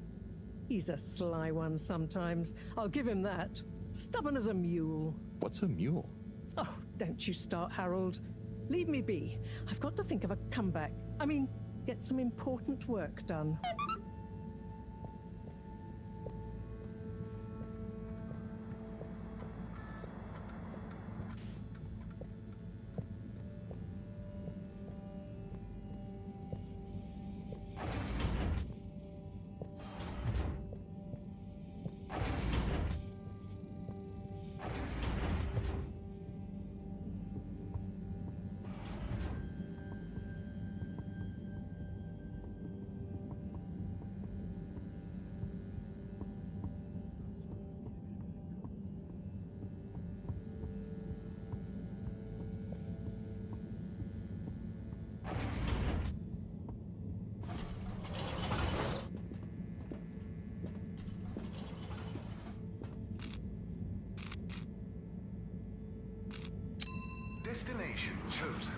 He's a sly one sometimes. I'll give him that. Stubborn as a mule. What's a mule? Oh, don't you start, Harold. Leave me be. I've got to think of a comeback. I mean, get some important work done. Destination chosen.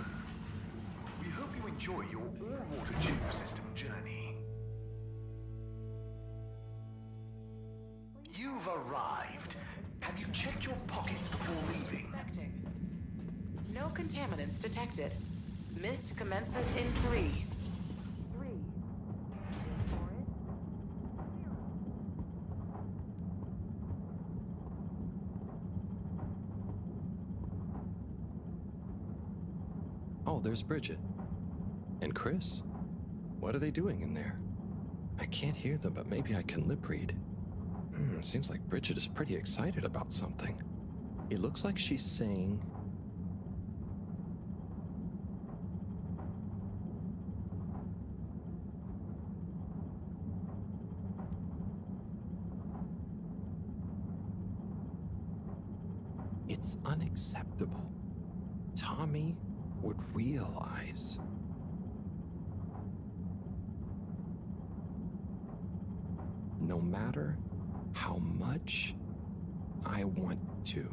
We hope you enjoy your all-water tube system journey. You've arrived. Have you checked your pockets before leaving? Inspecting. No contaminants detected. Mist commences in 3. 3. Oh, there's Bridget. And Chris? What are they doing in there? I can't hear them, but maybe I can lip read. Seems like Bridget is pretty excited about something. It looks like she's saying... It's unacceptable. Tommy would realize. No matter how much I want to.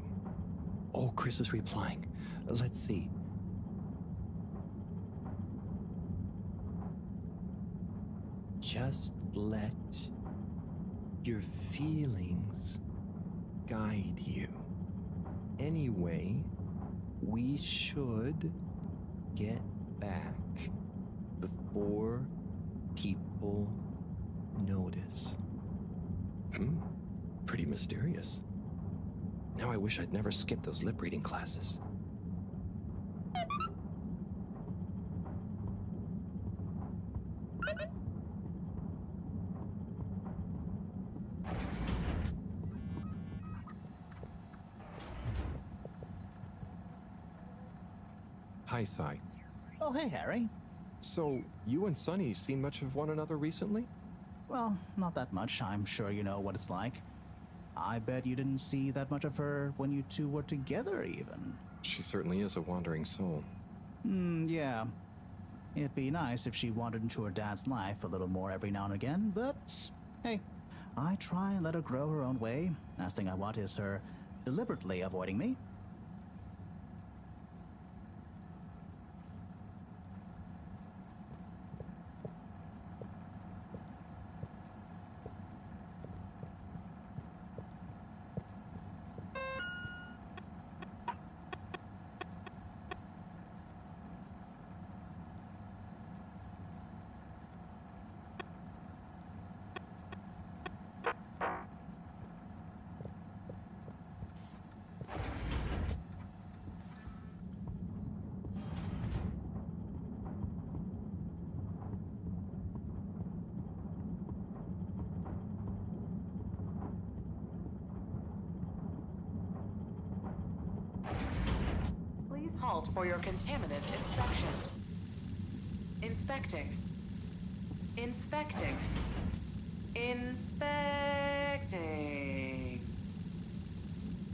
Oh, Chris is replying. Let's see. Just let your feelings guide you. Anyway, we should get back before people notice. Pretty mysterious. Now I wish I'd never skipped those lip reading classes. Hi, Sai. Oh, hey, Harry. So, you and Sunny seen much of one another recently? Well, not that much. I'm sure you know what it's like. I bet you didn't see that much of her when you two were together, even. She certainly is a wandering soul. Yeah. It'd be nice if she wandered into her dad's life a little more every now and again, but hey, I try and let her grow her own way. Last thing I want is her deliberately avoiding me. Halt for your contaminant inspection. Inspecting. Inspecting. Inspecting.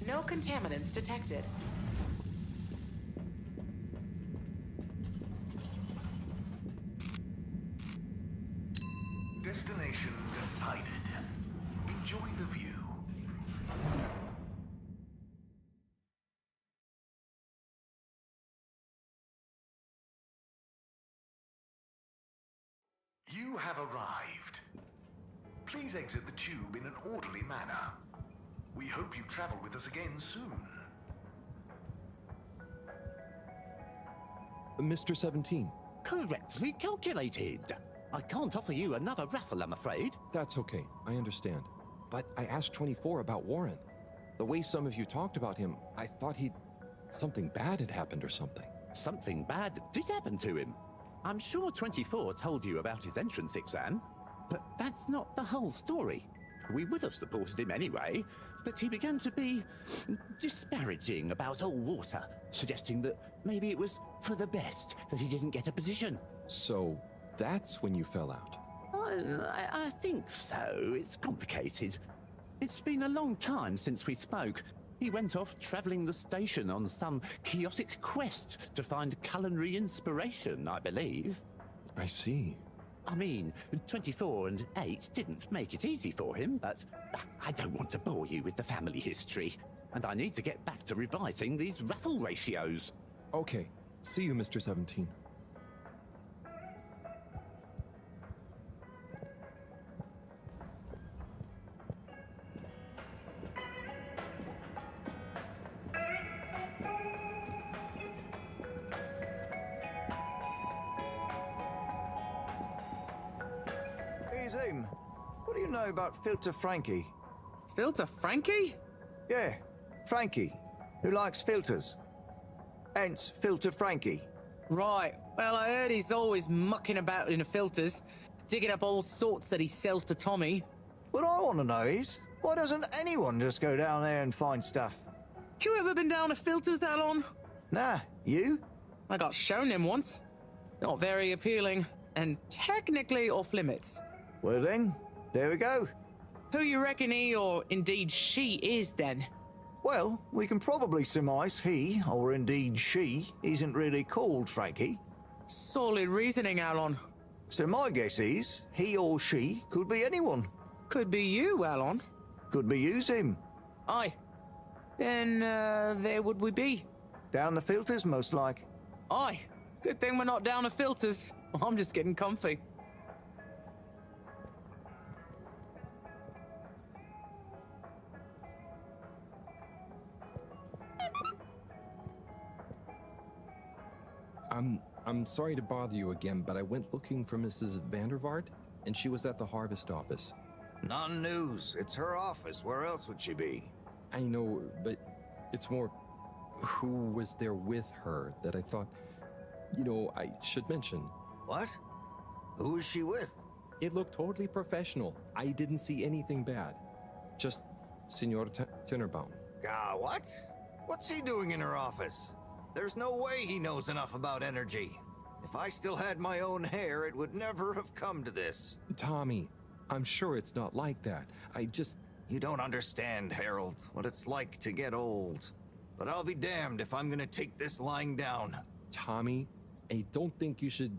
No contaminants detected. Destination decided. Enjoy the view. You have arrived. Please exit the tube in an orderly manner. We hope you travel with us again soon. Mr. 17. Correctly calculated. I can't offer you another raffle, I'm afraid. That's okay, I understand. But I asked 24 about Warren. The way some of you talked about him, I thought something bad had happened or something. Something bad did happen to him. I'm sure 24 told you about his entrance exam, but that's not the whole story. We would have supported him anyway, but he began to be disparaging about All Water, suggesting that maybe it was for the best that he didn't get a position. So that's when you fell out? I think so. It's complicated. It's been a long time since we spoke. He went off traveling the station on some chaotic quest to find culinary inspiration, I believe. I see. I mean, 24 and 8 didn't make it easy for him, but I don't want to bore you with the family history, and I need to get back to revising these raffle ratios. Okay. See you, Mr. 17. Hey, Zoom. What do you know about Filter Frankie? Filter Frankie? Yeah, Frankie, who likes filters. Hence, Filter Frankie. Right. Well, I heard he's always mucking about in the filters, digging up all sorts that he sells to Tommy. What I want to know is, why doesn't anyone just go down there and find stuff? You ever been down to filters, Alon? Nah, you? I got shown them once. Not very appealing, and technically off limits. Well then, there we go. Who you reckon he, or indeed she, is then? Well, we can probably surmise he, or indeed she, isn't really called Frankie. Solid reasoning, Alon. So my guess is, he or she could be anyone. Could be you, Alon. Could be you, Zim. Aye. Then, there would we be? Down the filters, most like. Aye. Good thing we're not down to filters. I'm just getting comfy. I'm sorry to bother you again, but I went looking for Mrs. Vandervaart, and she was at the harvest office. Non-news. It's her office. Where else would she be? I know, but it's more who was there with her that I thought, I should mention. What? Who was she with? It looked totally professional. I didn't see anything bad. Just Senor Tinnerbaum. Gah, what? What's he doing in her office? There's no way he knows enough about energy. If I still had my own hair, it would never have come to this. Tommy, I'm sure it's not like that. You don't understand, Harold, what it's like to get old. But I'll be damned if I'm gonna take this lying down. Tommy, I don't think you should,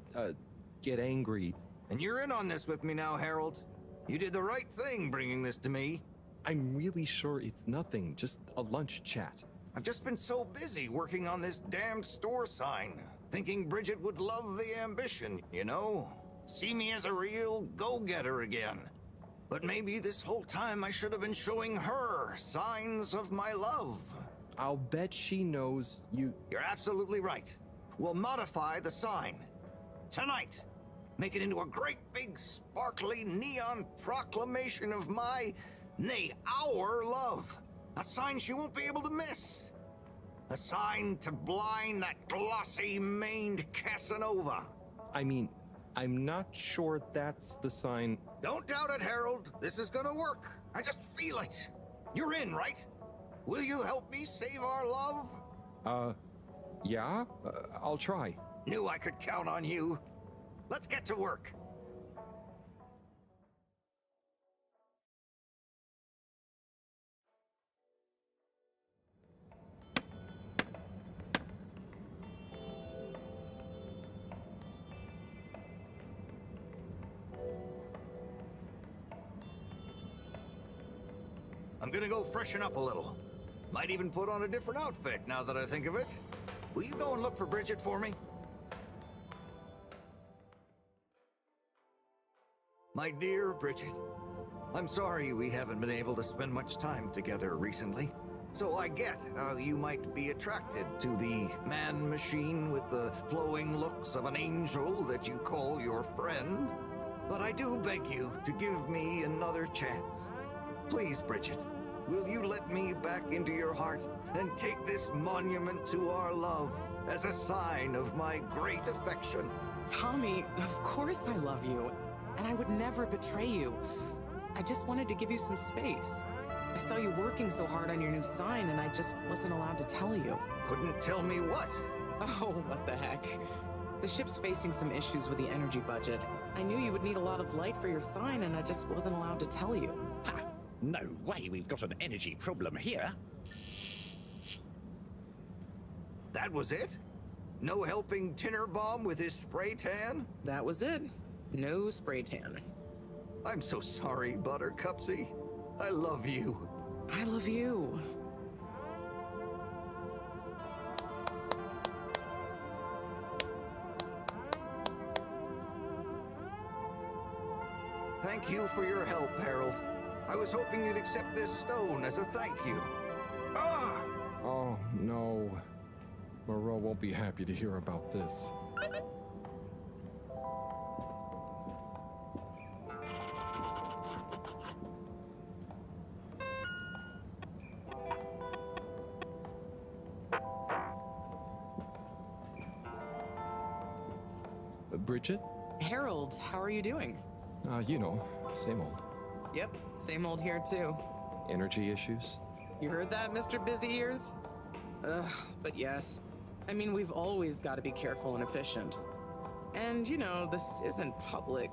get angry. And you're in on this with me now, Harold. You did the right thing bringing this to me. I'm really sure it's nothing, just a lunch chat. I've just been so busy working on this damned store sign, thinking Bridget would love the ambition, See me as a real go-getter again. But maybe this whole time I should have been showing her signs of my love. I'll bet she knows you... You're absolutely right. We'll modify the sign. Tonight. Make it into a great big sparkly neon proclamation of nay, our love. A sign she won't be able to miss. A sign to blind that glossy-maned Casanova. I mean, I'm not sure that's the sign. Don't doubt it, Harold. This is gonna work. I just feel it. You're in, right? Will you help me save our love? Yeah? I'll try. Knew I could count on you. Let's get to work. I'm gonna go freshen up a little. Might even put on a different outfit now that I think of it. Will you go and look for Bridget for me? My dear Bridget, I'm sorry we haven't been able to spend much time together recently. So I get how you might be attracted to the man-machine with the flowing looks of an angel that you call your friend. But I do beg you to give me another chance. Please, Bridget, will you let me back into your heart and take this monument to our love as a sign of my great affection? Tommy, of course I love you, and I would never betray you. I just wanted to give you some space. I saw you working so hard on your new sign, and I just wasn't allowed to tell you. Couldn't tell me what? Oh, what the heck. The ship's facing some issues with the energy budget. I knew you would need a lot of light for your sign, and I just wasn't allowed to tell you. Ha! No way we've got an energy problem here. That was it? No helping Tinnerbomb with his spray tan? That was it. No spray tan. I'm so sorry, Buttercupsy. I love you. I love you. Thank you for your help, Harold. I was hoping you'd accept this stone as a thank you. Ah! Oh, no. Moreau won't be happy to hear about this. Bridget? Harold, how are you doing? You know, same old. Yep, same old here too. Energy issues? You heard that, Mr. Busy Ears? Ugh, but yes. I mean, we've always got to be careful and efficient. And, you know, this isn't public,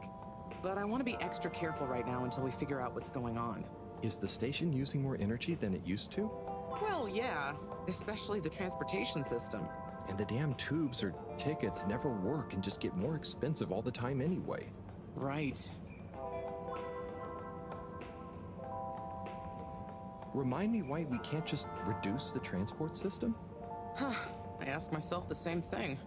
but I want to be extra careful right now until we figure out what's going on. Is the station using more energy than it used to? Well, yeah, especially the transportation system. And the damn tubes or tickets never work and just get more expensive all the time anyway. Right. Remind me why we can't just reduce the transport system? Huh. I ask myself the same thing.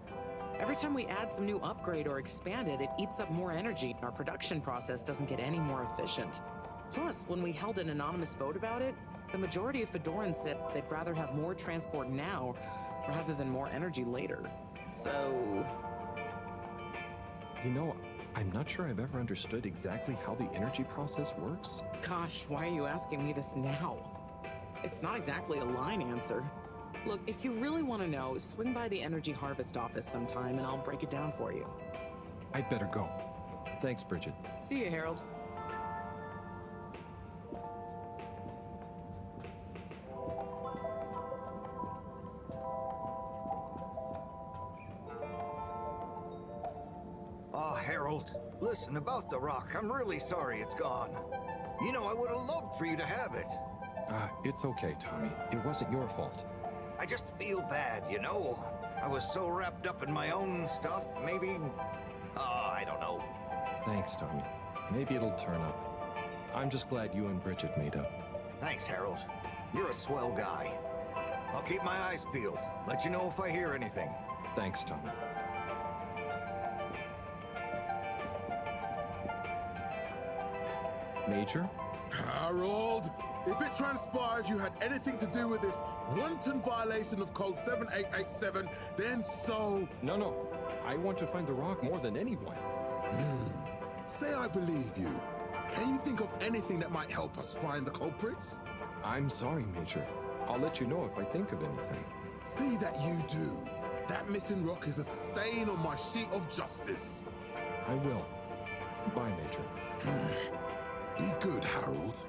Every time we add some new upgrade or expand it, it eats up more energy. Our production process doesn't get any more efficient. Plus, when we held an anonymous vote about it, the majority of Fedorans said they'd rather have more transport now rather than more energy later. So... You know, I'm not sure I've ever understood exactly how the energy process works. Gosh, why are you asking me this now? It's not exactly a line answer. Look, if you really want to know, swing by the Energy Harvest office sometime and I'll break it down for you. I'd better go. Thanks, Bridget. See you, Harold. Harold, listen, about the rock, I'm really sorry it's gone. You know, I would have loved for you to have it. It's okay, Tommy. It wasn't your fault. I just feel bad, you know? I was so wrapped up in my own stuff, maybe... I don't know. Thanks, Tommy. Maybe it'll turn up. I'm just glad you and Bridget made up. Thanks, Harold. You're a swell guy. I'll keep my eyes peeled. Let you know if I hear anything. Thanks, Tommy. Major? Harold, if it transpires you had anything to do with this wanton violation of Code 7887, then so... No. I want to find the rock more than anyone. Say I believe you. Can you think of anything that might help us find the culprits? I'm sorry, Major. I'll let you know if I think of anything. See that you do. That missing rock is a stain on my sheet of justice. I will. Bye, Major. Be good, Harold.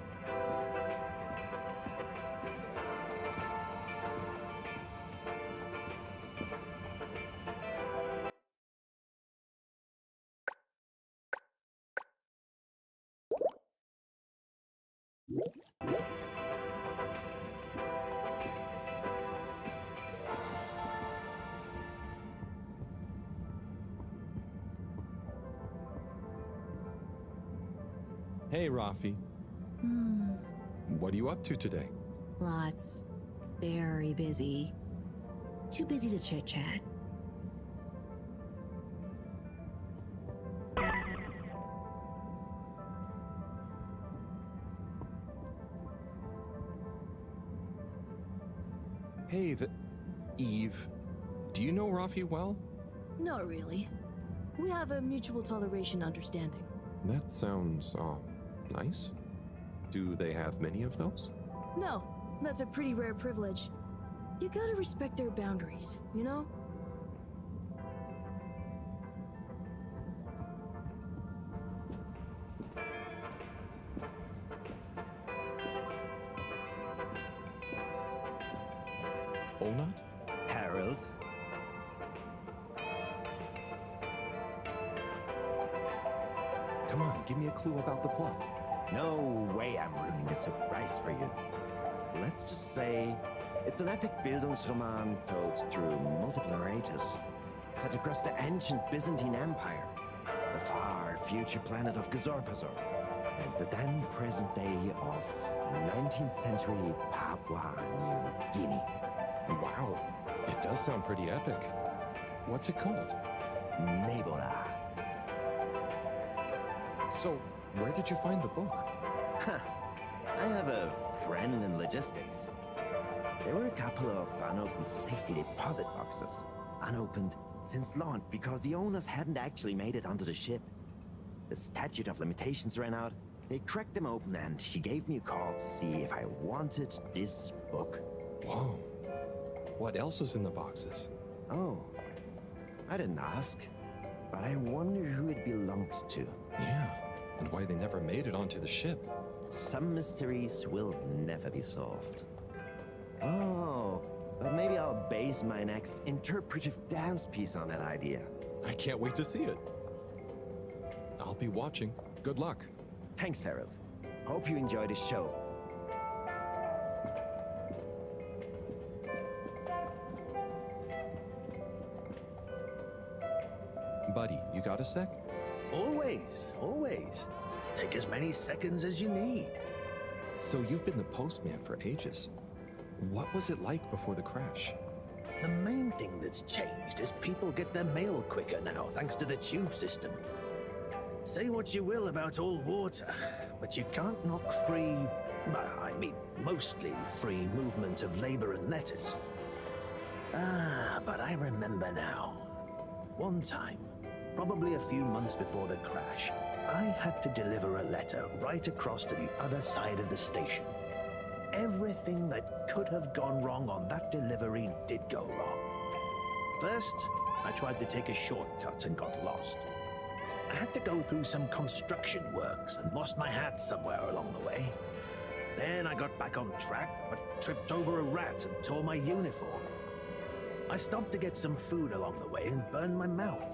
Hey, Rafi. What are you up to today? Lots. Very busy. Too busy to chit-chat. Hey, Eve. Do you know Rafi well? Not really. We have a mutual toleration understanding. That sounds, nice. Do they have many of those? No, that's a pretty rare privilege. You gotta respect their boundaries, you know? Onat? Harold? Come on, give me a clue about the plot. No way I'm ruining a surprise for you. Let's just say it's an epic Bildungsroman told through multiple narrators, set across the ancient Byzantine Empire, the far future planet of Gazorpazor, and the then present day of 19th century Papua New Guinea. Wow, it does sound pretty epic. What's it called? Nebola. So, where did you find the book? I have a friend in logistics. There were a couple of unopened safety deposit boxes. Unopened since launch because the owners hadn't actually made it onto the ship. The statute of limitations ran out. They cracked them open and she gave me a call to see if I wanted this book. Whoa. What else was in the boxes? Oh, I didn't ask. But I wonder who it belonged to. Yeah, and why they never made it onto the ship. Some mysteries will never be solved. Oh, but maybe I'll base my next interpretive dance piece on that idea. I can't wait to see it. I'll be watching. Good luck. Thanks, Harold. Hope you enjoy the show. Buddy, you got a sec? Always, always. Take as many seconds as you need. So you've been the postman for ages. What was it like before the crash? The main thing that's changed is people get their mail quicker now, thanks to the tube system. Say what you will about all water, but you can't knock free, mostly free movement of labor and letters. But I remember now. One time, probably a few months before the crash, I had to deliver a letter right across to the other side of the station. Everything that could have gone wrong on that delivery did go wrong. First, I tried to take a shortcut and got lost. I had to go through some construction works and lost my hat somewhere along the way. Then I got back on track, but tripped over a rat and tore my uniform. I stopped to get some food along the way and burned my mouth.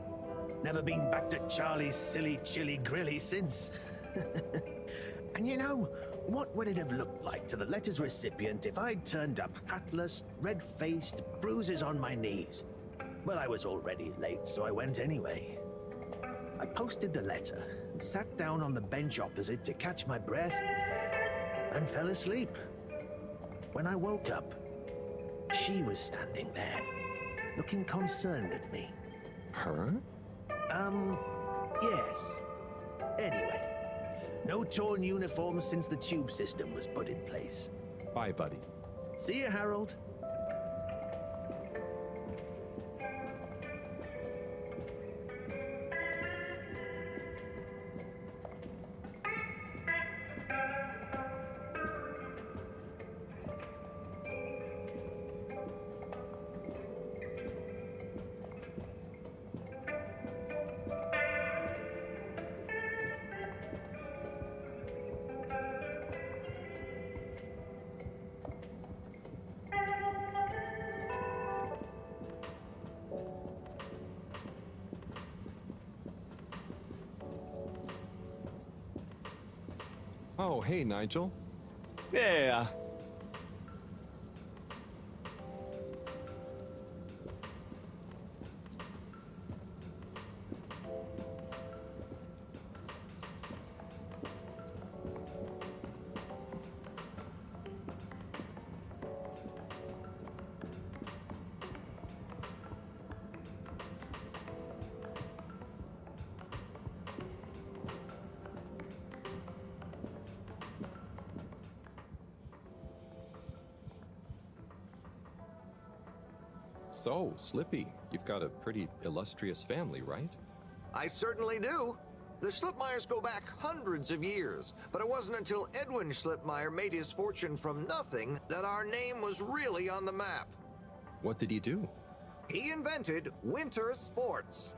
Never been back to Charlie's silly chili grilly since. And you know, what would it have looked like to the letter's recipient if I'd turned up hatless, red-faced, bruises on my knees? Well, I was already late, so I went anyway. I posted the letter and sat down on the bench opposite to catch my breath and fell asleep. When I woke up, she was standing there, looking concerned at me. Her? Yes. Anyway, no torn uniforms since the tube system was put in place. Bye, buddy. See you, Harold. Oh, hey, Nigel. Yeah. So, Slippy, you've got a pretty illustrious family, right? I certainly do. The Schlipmeyers go back hundreds of years, but it wasn't until Edwin Schlipmeyer made his fortune from nothing that our name was really on the map. What did he do? He invented winter sports.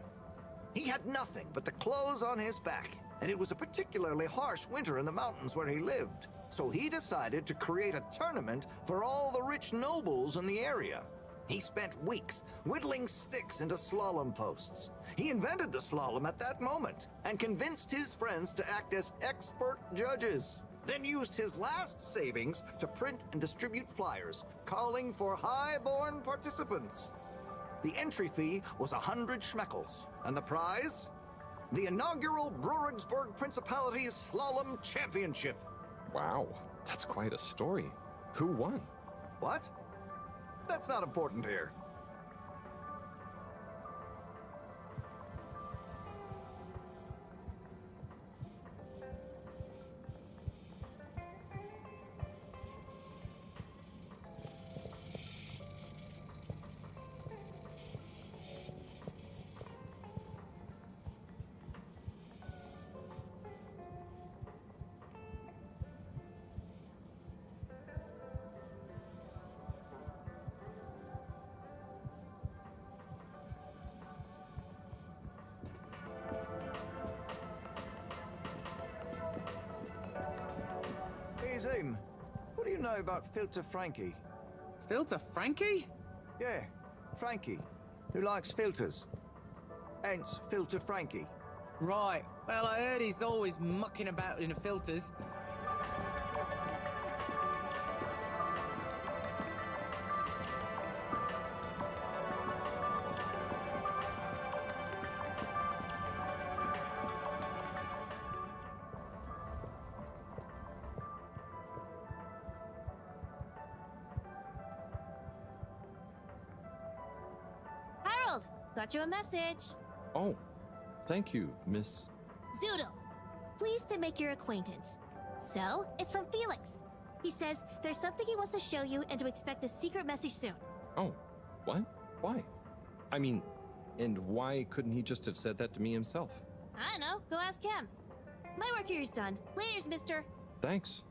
He had nothing but the clothes on his back, and it was a particularly harsh winter in the mountains where he lived. So he decided to create a tournament for all the rich nobles in the area. He spent weeks whittling sticks into slalom posts. He invented the slalom at that moment and convinced his friends to act as expert judges. Then used his last savings to print and distribute flyers calling for high-born participants. The entry fee was 100 schmeckles, and the prize? The inaugural Brorigsburg Principality's Slalom Championship. Wow, that's quite a story. Who won? What? That's not important here. Hey, Zoom. What do you know about Filter Frankie? Filter Frankie? Yeah, Frankie, who likes filters. Hence, Filter Frankie. Right. Well, I heard he's always mucking about in the filters. Harold, got you a message. Oh, thank you, Miss... Zoodle, pleased to make your acquaintance. So, it's from Felix. He says there's something he wants to show you and to expect a secret message soon. Oh, what? Why? I mean, and why couldn't he just have said that to me himself? I don't know, go ask him. My work here's done. Laters, mister. Thanks.